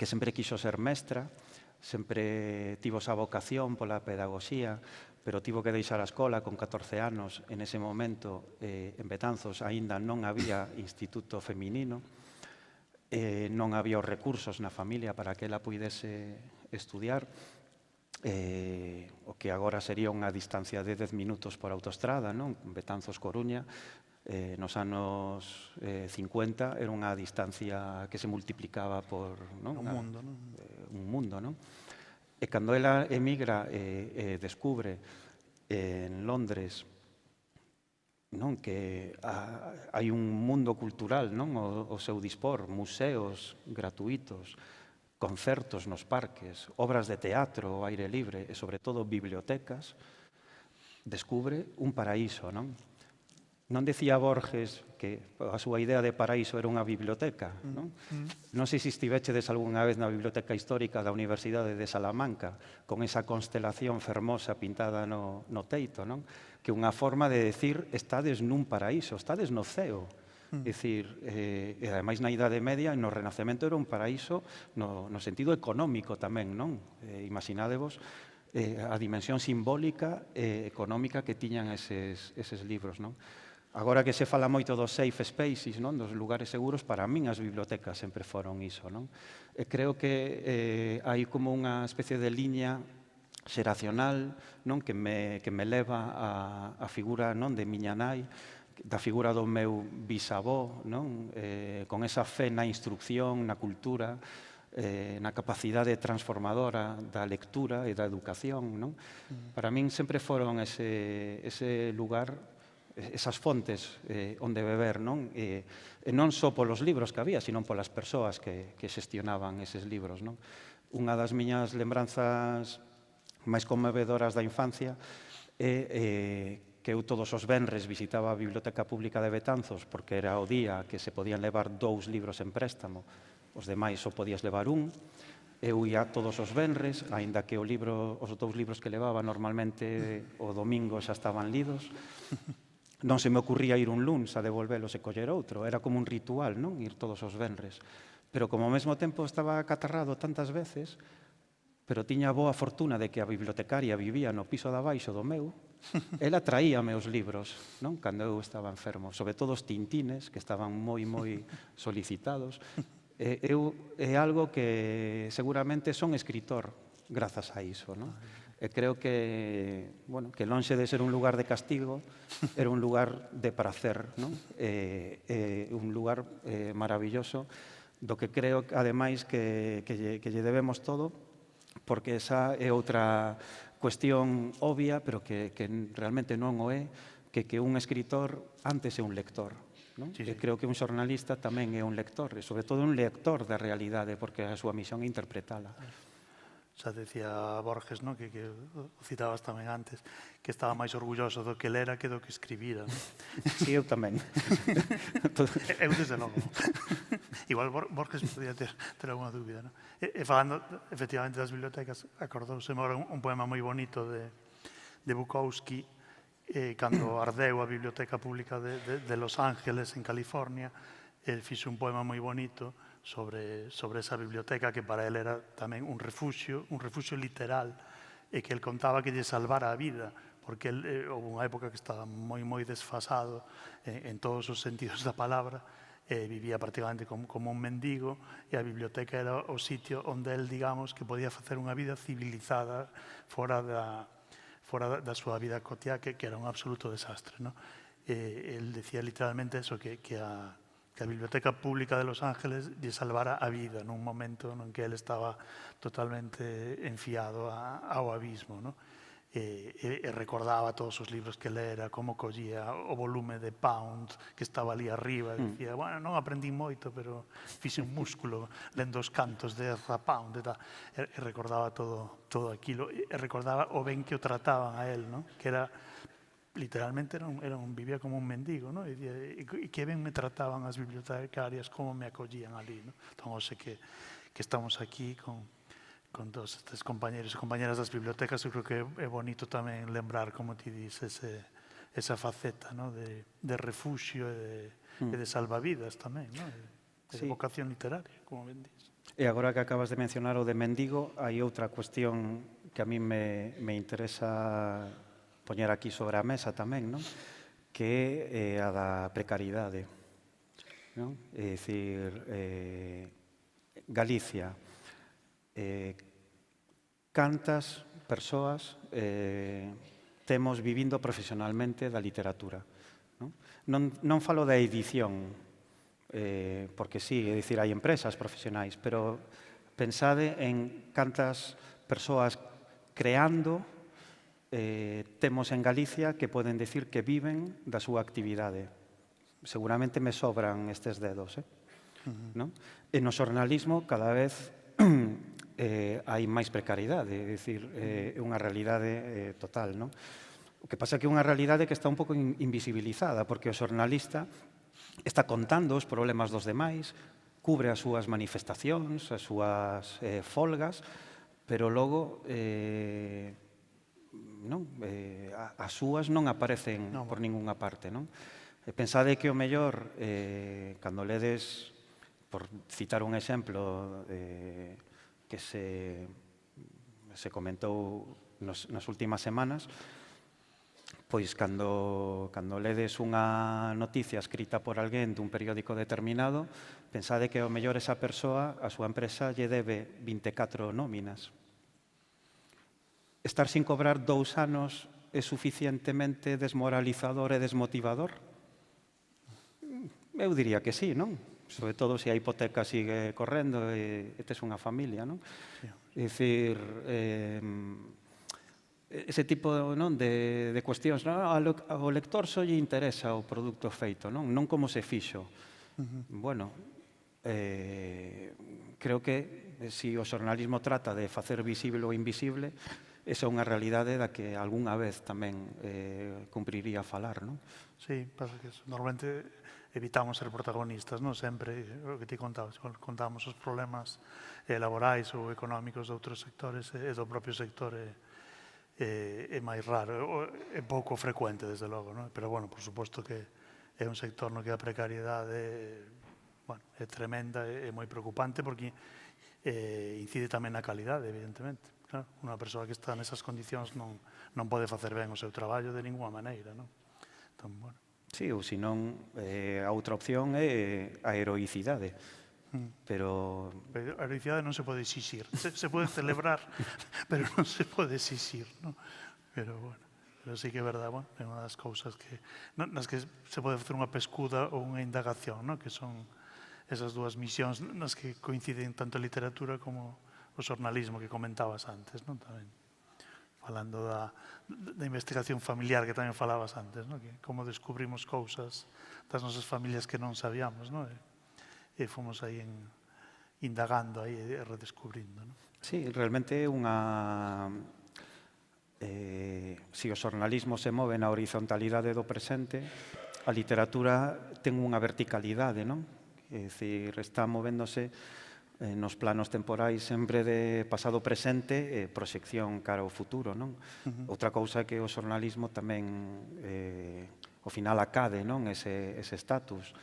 que sempre quixo ser mestra, sempre tivo esa vocación pola pedagogía, pero tivo que deixar a escola con 14 anos. En ese momento, en Betanzos, aínda non había instituto feminino, non había os recursos na familia para que ela puidese estudiar, o que agora sería unha distancia de 10 minutos por autoestrada, non? Betanzos-Coruña, nos anos 50 era unha distancia que se multiplicaba por un mundo, non? Un mundo, non? E cando ela emigra e descubre en Londres, non, que hai un mundo cultural, non, o seu dispor, museos gratuitos, concertos nos parques, obras de teatro ao aire libre e, sobre todo, bibliotecas, descubre un paraíso, non? Non decía Borges que a súa idea de paraíso era unha biblioteca, non? Non sei se estivechedes algunha vez na biblioteca histórica da Universidade de Salamanca, con esa constelación fermosa pintada no teito, non? Que unha forma de decir, estades nun paraíso, estades no ceo. É dicir, e ademais na Idade Media, no Renacemento era un paraíso no sentido económico tamén, non? Imaginádevos a dimensión simbólica e económica que tiñan eses libros, non? Agora que se fala moito dos safe spaces, non? Dos lugares seguros, para min as bibliotecas sempre foron iso, non? E creo que hai como unha especie de liña xeracional, non? Que me leva a figura, non? De miña nai, da figura do meu bisavó, non? Con esa fe na instrucción, na cultura, na capacidade transformadora da lectura e da educación, non? Para min sempre foron ese lugar, esas fontes onde beber, non? E non só polos libros que había, sino polas persoas que xestionaban eses libros, non? Unha das miñas lembranzas máis conmovedoras da infancia é que eu todos os venres visitaba a Biblioteca Pública de Betanzos porque era o día que se podían levar 2 libros en préstamo, os demais só podías levar un. Eu ia todos os venres, aínda que os 2 libros que levaba normalmente o domingo xa estaban lidos. Non se me ocurría ir un luns a devolvelos e coller outro, era como un ritual, non? Ir todos os venres. Pero como ao mesmo tempo estaba acatarrado tantas veces, pero tiña a boa fortuna de que a bibliotecaria vivía no piso de abaixo do meu, ela traíame os libros, non? Cando eu estaba enfermo, sobre todo os tintines, que estaban moi solicitados. É algo que seguramente son escritor grazas a iso, non? E creo que, bueno, que lonxe de ser un lugar de castigo, era un lugar de prazer, non? Un lugar maravilloso, do que creo, ademais, que lle debemos todo, porque esa é outra cuestión obvia, pero que realmente non o é, que un escritor antes é un lector. Non? Sí. Creo que un xornalista tamén é un lector, e sobre todo un lector da realidade, porque a súa misión é interpretala. Xa decía Borges, no? que o citabas tamén antes, que estaba máis orgulloso do que lera que do que escribira. No? Sí, eu tamén. Eu desde logo. Igual Borges podía ter alguna dúbida. No? E falando efectivamente das bibliotecas, acordouse agora un poema moi bonito de Bukowski, cando ardeu a Biblioteca Pública de Los Ángeles, en California, el fixo un poema moi bonito sobre esa biblioteca que para él era tamén un refuxio literal, e que él contaba que lle salvara a vida, porque houve unha época que estaba moi desfasado en todos os sentidos da palabra, vivía prácticamente como un mendigo, e a biblioteca era o sitio onde él, digamos, que podía facer unha vida civilizada fora da súa vida cotiá, que era un absoluto desastre. ¿No? Él decía literalmente eso, que a Biblioteca Pública de Los Ángeles lle salvara a vida nun momento en que él estaba totalmente enfiado ao abismo. ¿No? E recordaba todos os libros que lera, como collía o volume de Pound que estaba ali arriba, e dicía, bueno, non aprendí moito, pero fixe un músculo lendo os cantos de Ezra Pound, e recordaba todo aquilo, e recordaba o ben que o trataban a él, ¿no? Que era, literalmente, vivía como un mendigo, ¿no? E que ben me trataban as bibliotecarias, como me acollían ali, ¿no? Entón, hoxe que estamos aquí con todos estes compañeros e compañeras das bibliotecas, eu creo que é bonito tamén lembrar, como ti dices, esa faceta, ¿no? de refuxio e de salvavidas tamén, ¿no? De vocación literaria, como ben dis. E agora que acabas de mencionar o de mendigo, hai outra cuestión que a mí me interesa poñer aquí sobre a mesa tamén, non? Que é a da precariedade. Non? É dicir, Galicia, cantas persoas temos vivindo profesionalmente da literatura. Non falo da edición, porque sí, é dicir, hai empresas profesionais, pero pensade en cantas persoas creando temos en Galicia que poden decir que viven da súa actividade. Seguramente me sobran estes dedos, non? E no xornalismo cada vez hai máis precariedade, é dicir, é unha realidade total, non? O que pasa é que é unha realidade que está un pouco invisibilizada, porque o xornalista está contando os problemas dos demais, cubre as súas manifestacións, as súas folgas, pero logo as súas non aparecen por ningunha parte. Pensade que o mellor, cando ledes, por citar un exemplo que se comentou nas últimas semanas, pois cando ledes unha noticia escrita por alguén dun periódico determinado, pensade que ao mellor esa persoa, a súa empresa, lle debe 24 nóminas. Estar sin cobrar 2 anos é suficientemente desmoralizador e desmotivador? Eu diría que sí, non? Sobre todo se a hipoteca sigue correndo e tes unha familia, non? É dicir, ese tipo de cuestións. Ao lector só lle interesa o produto feito, non como se fixo. Bueno, creo que se o xornalismo trata de facer visible o invisible, esa é unha realidade da que algunha vez tamén cumpriría falar, non? Sí, pasa que normalmente evitamos ser protagonistas, non? Sempre, o que ti contabas, contamos os problemas laborais ou económicos de outros sectores e do propio sector é máis raro, é pouco frecuente, desde logo, non? Pero, bueno, por suposto que é un sector no que a precariedade é tremenda, é moi preocupante, porque incide tamén na calidade, evidentemente. Claro, unha persoa que está nesas condicións non pode facer ben o seu traballo de ninguna maneira, non? Entón, bueno. Sí, ou senón, a outra opción é a heroicidade. Pero a heroicidade non se pode exixir. Se pode celebrar, pero non se pode exixir, non? Pero, bueno, pero sí que é verdade, bueno, é unha das cousas nas que se pode facer unha pescuda ou unha indagación, non? Que son esas dúas misións nas que coinciden tanto a literatura como o xornalismo que comentabas antes, non? Tamén falando da investigación familiar que tamén falabas antes, non? Que como descubrimos cousas das nosas familias que non sabíamos, non? E fomos aí indagando, aí redescubrindo, non? Sí, realmente é unha... Se o xornalismo se move na horizontalidade do presente, a literatura ten unha verticalidade, non? É dicir, está movéndose nos planos temporais sempre de pasado presente e proxección cara ao futuro, non? Outra cousa é que o xornalismo tamén ao final acade, non? Ese estatus.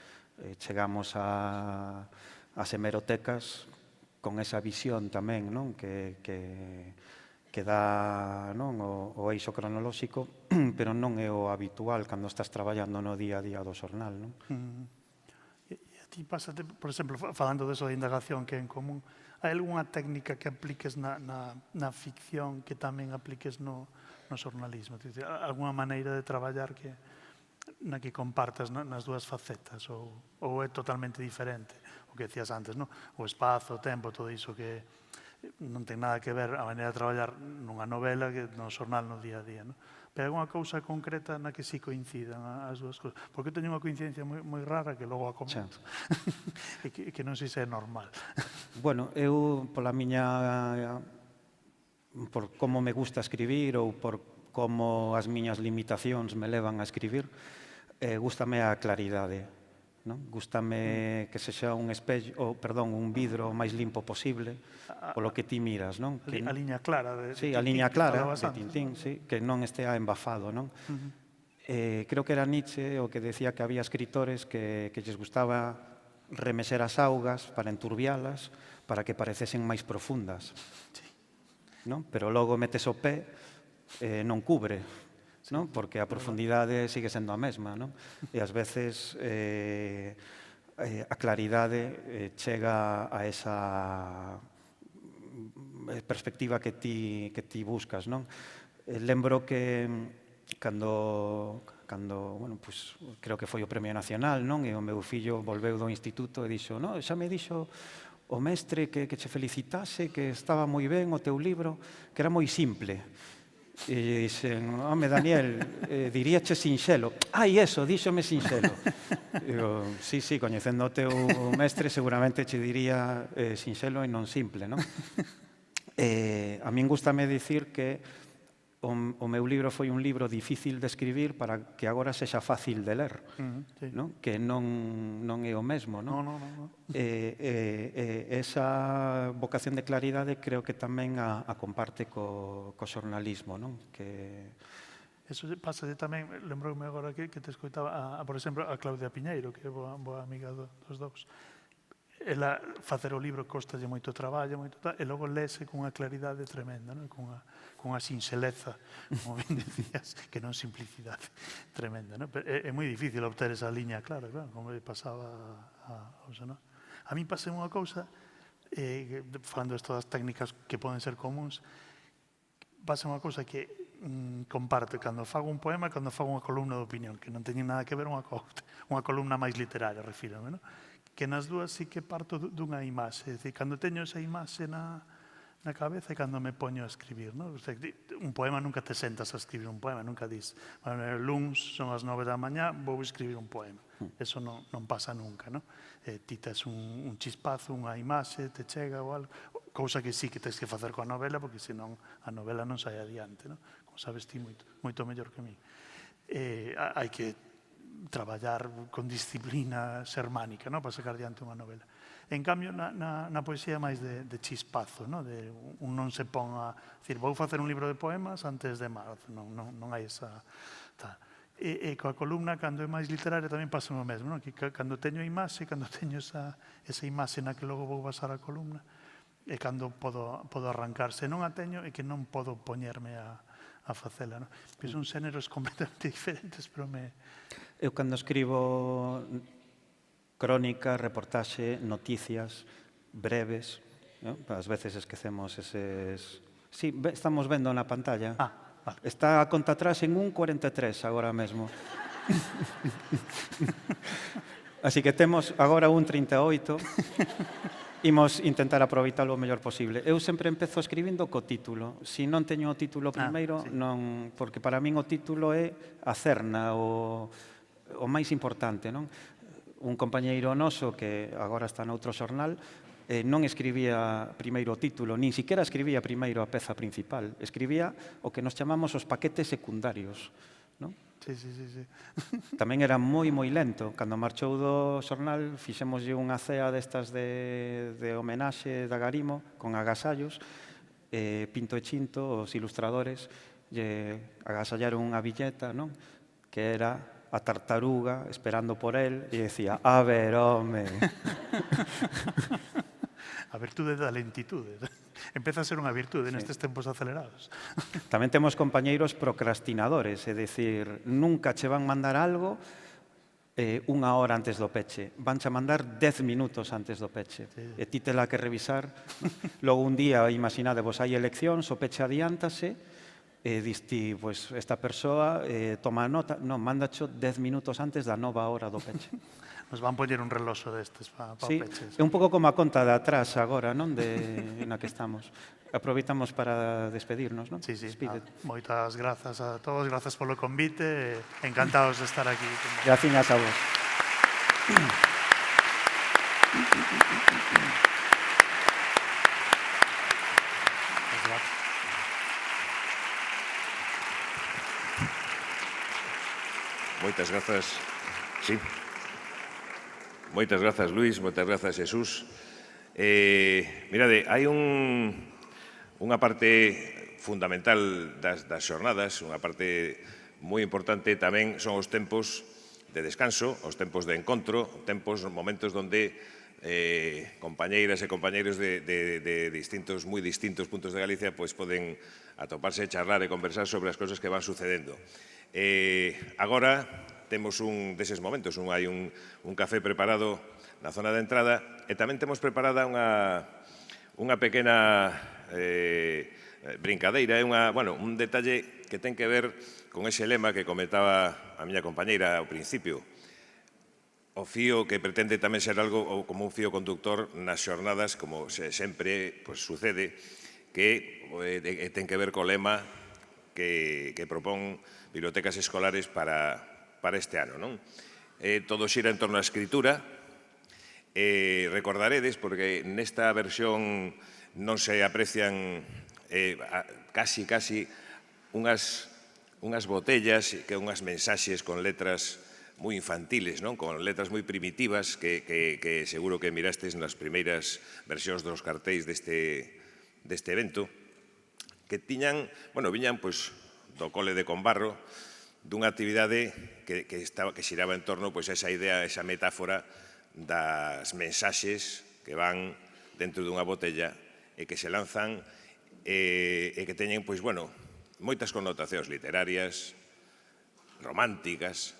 Chegamos ás hemerotecas con esa visión tamén, non? Que dá o eixo cronolóxico, pero non é o habitual cando estás traballando no día a día do xornal, non? E a ti pásate, por exemplo, falando deso de indagación que é en común, hai algunha técnica que apliques na ficción que tamén apliques no xornalismo? Alguna maneira de traballar na que compartas nas dúas facetas ou é totalmente diferente? O que decías antes, non? O espazo, o tempo, todo iso que non ten nada que ver a maneira de traballar nunha novela que no xornal no día a día, non? Pero hai unha cousa concreta na que sí coincidan as dúas cousas. Porque eu teño unha coincidencia moi rara que logo a comento. E que non sei se é normal. Bueno, eu pola miña... por como me gusta escribir ou por como as miñas limitacións me levan a escribir, gústame a claridade. Gústame que sexa un vidro o máis limpo posible polo que ti miras. A liña clara de Tintín. Sí, a liña clara de Tintín, que non estea embafado. Creo que era Nietzsche o que decía que había escritores que lles gustaba remexer as augas para enturbialas para que parecesen máis profundas. Pero logo metes o pé non cubre, porque a profundidade sigue sendo a mesma. E ás veces a claridade chega a esa perspectiva que ti buscas. Lembro que cando creo que foi o Premio Nacional, e o meu fillo volveu do instituto e dixo, xa me dixo o mestre que che felicitase, que estaba moi ben o teu libro, que era moi simple. E dixen, home, Daniel, diríache sinxelo. Ai, eso, díxome sinxelo. Digo, sí, coñecendo o teu mestre, seguramente che diría sinxelo e non simple, non? A min gustame dicir que o meu libro foi un libro difícil de escribir para que agora sexa fácil de ler, Sí. non? Que non é o mesmo, non? No. Esa vocación de claridade creo que tamén a comparte co xornalismo, non? Que Eso pasa tamén, lembroume agora que te escoitaba, por exemplo, a Claudia Piñeiro, que é boa amiga dos dous. Ela facer o libro costalle moito traballo, e logo lese cunha claridade tremenda, non? Cunha sinxeleza, como ben decías, que non simplicidade tremenda, non? Pero é moi difícil obter esa liña clara, claro, como pasaba a Osa, non? A mí pasei unha cousa, falando de todas as técnicas que poden ser comuns, pasa unha cousa que comparto cando fago un poema e cando fago unha columna de opinión, que non teñen nada que ver unha columna máis literaria, refírame, non? Que nas dúas sí que parto dunha imaxe, é dicir, cando teño esa imaxe na cabeza e cando me poño a escribir, non? O sea, un poema nunca te sentas a escribir un poema, nunca dis, bueno, el luns son as 9 da mañá, vou escribir un poema. Eso non pasa nunca, non? Ti tes un chispazo, unha imaxe, te chega ou algo, cousa que sí que tens que facer coa novela, porque senón a novela non sai adiante, non? Como sabes ti moito mellor que mí. Hai que traballar con disciplina xermánica, no? Para sacar diante unha novela. En cambio, na poesía máis de chispazo, no? De un non se pon a decir, vou facer un libro de poemas antes de marzo, non hai esa tal. E coa columna, cando é máis literaria, tamén pasa o mesmo, no? Que cando teño imaxe, cando teño esa imaxe na que logo vou basar a columna, e cando podo arrancar. Se non a teño, é que non podo poñerme a facela, no? Que son xéneros completamente diferentes, pero eu cando escribo crónica, reportaxe, noticias breves, ¿no? Ás veces esquecemos eses... Sí, estamos vendo na pantalla. Vale. Está a conta atrás en 1:43 agora mesmo. Así que temos agora 1:38. Imos intentar aproveitalo o mellor posible. Eu sempre empezo escribindo co título. Se non teño o título primeiro, non, porque para min o título é a cerna, o máis importante, non? Un compañeiro noso que agora está noutro xornal non escribía primeiro o título, nin siquiera escribía primeiro a peza principal. Escribía o que nos chamamos os paquetes secundarios, non? Sí. Tamén era moi lento. Cando marchou do xornal, fixémoslle unha cea destas de homenaxe da Garimo, con agasallos. Pinto e Chinto, os ilustradores, lle agasallaron unha villeta, non? Que era a tartaruga esperando por el e decía, a ver, home. A virtude da lentitude. Empeza a ser unha virtude nestes tempos acelerados. Tamén temos compañeiros procrastinadores, é dicir, nunca che van mandar algo unha hora antes do peche. Vanche a mandar 10 minutos antes do peche. E ti tela que revisar. Logo un día, imaginadevos, hai eleccións, o peche adiántase, e diste, pois, esta persoa toma nota, non, mándacho 10 minutos antes da nova hora do peche. Nos van poñer un reloxo destes para Sí, peches. é un pouco como a conta de atrás agora, non? Na que estamos. Aproveitamos para despedirnos, non? Sí. Despídete. Moitas grazas a todos, grazas polo convite, encantados de estar aquí. Graciñas a vos. Moitas grazas. Sí. Moitas grazas, Luís, moitas grazas, Xesús. Mirade, hai unha parte fundamental das xornadas, unha parte moi importante tamén son os tempos de descanso, os tempos de encontro, momentos onde compañeiras e compañeiros de moi distintos puntos de Galicia pois poden atoparse, charlar e conversar sobre as cousas que van sucedendo. Agora temos un deses momentos, hai un café preparado na zona de entrada e tamén temos preparada unha pequena brincadeira, un detalle que ten que ver con ese lema que comentaba a miña compañeira ao principio. O fío que pretende tamén ser algo como un fío conductor nas xornadas, como sempre sucede, que ten que ver co lema que propón Bibliotecas Escolares para este ano, non? Todo xira en torno á escritura. Recordaredes, porque nesta versión non se aprecian casi unhas botellas, que unhas mensaxes con letras moi infantiles, non? Con letras moi primitivas que seguro que mirastes nas primeiras versións dos cartéis deste evento, que tiñan, bueno, viñan pois do cole de Combarro, dunha actividade que xiraba en torno pois a esa idea, esa metáfora das mensaxes que van dentro dunha botella e que se lanzan e que teñen, pois, bueno, moitas connotacións literarias, románticas,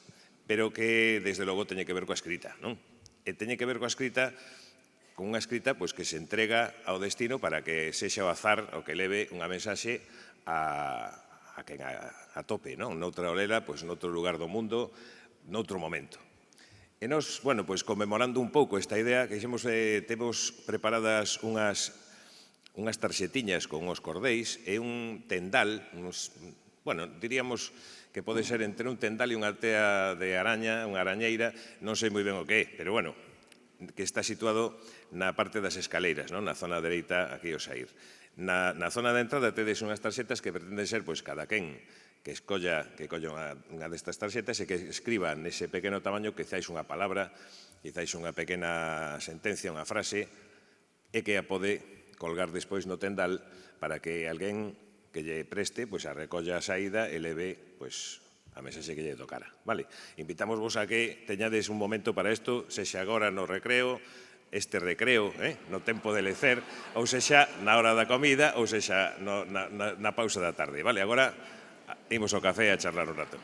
pero que, desde logo, teñe que ver coa escrita, non? E teñe que ver coa escrita, con unha escrita pois, que se entrega ao destino para que sexa o azar o que leve unha mensaxe a quen a tope, non? Noutra olera, pois, noutro lugar do mundo, noutro momento. E nos, bueno, pois, conmemorando un pouco esta idea, que temos preparadas unhas tarxetiñas con uns cordéis e un tendal, bueno, diríamos que pode ser entre un tendal e unha tea de araña, unha arañeira, non sei moi ben o que é, pero bueno, que está situado na parte das escaleiras, non? Na zona dereita, aquí ao sair. Na zona de entrada tedes unhas tarxetas que pretenden ser, pois, cada quen que colla unha destas tarxetas e que escriba nese pequeno tamaño quizáis unha palabra, quizáis unha pequena sentencia, unha frase, e que a pode colgar despois no tendal para que alguén que lle preste, pois a recolla a saída e leve, pois, a mensaxe que lle tocara. Vale? Invitamos vos a que teñades un momento para isto, sexa agora no recreo, este recreo, no tempo de lecer, ou sexa na hora da comida, ou sexa na pausa da tarde. Vale? Agora imos ao café a charlar un rato.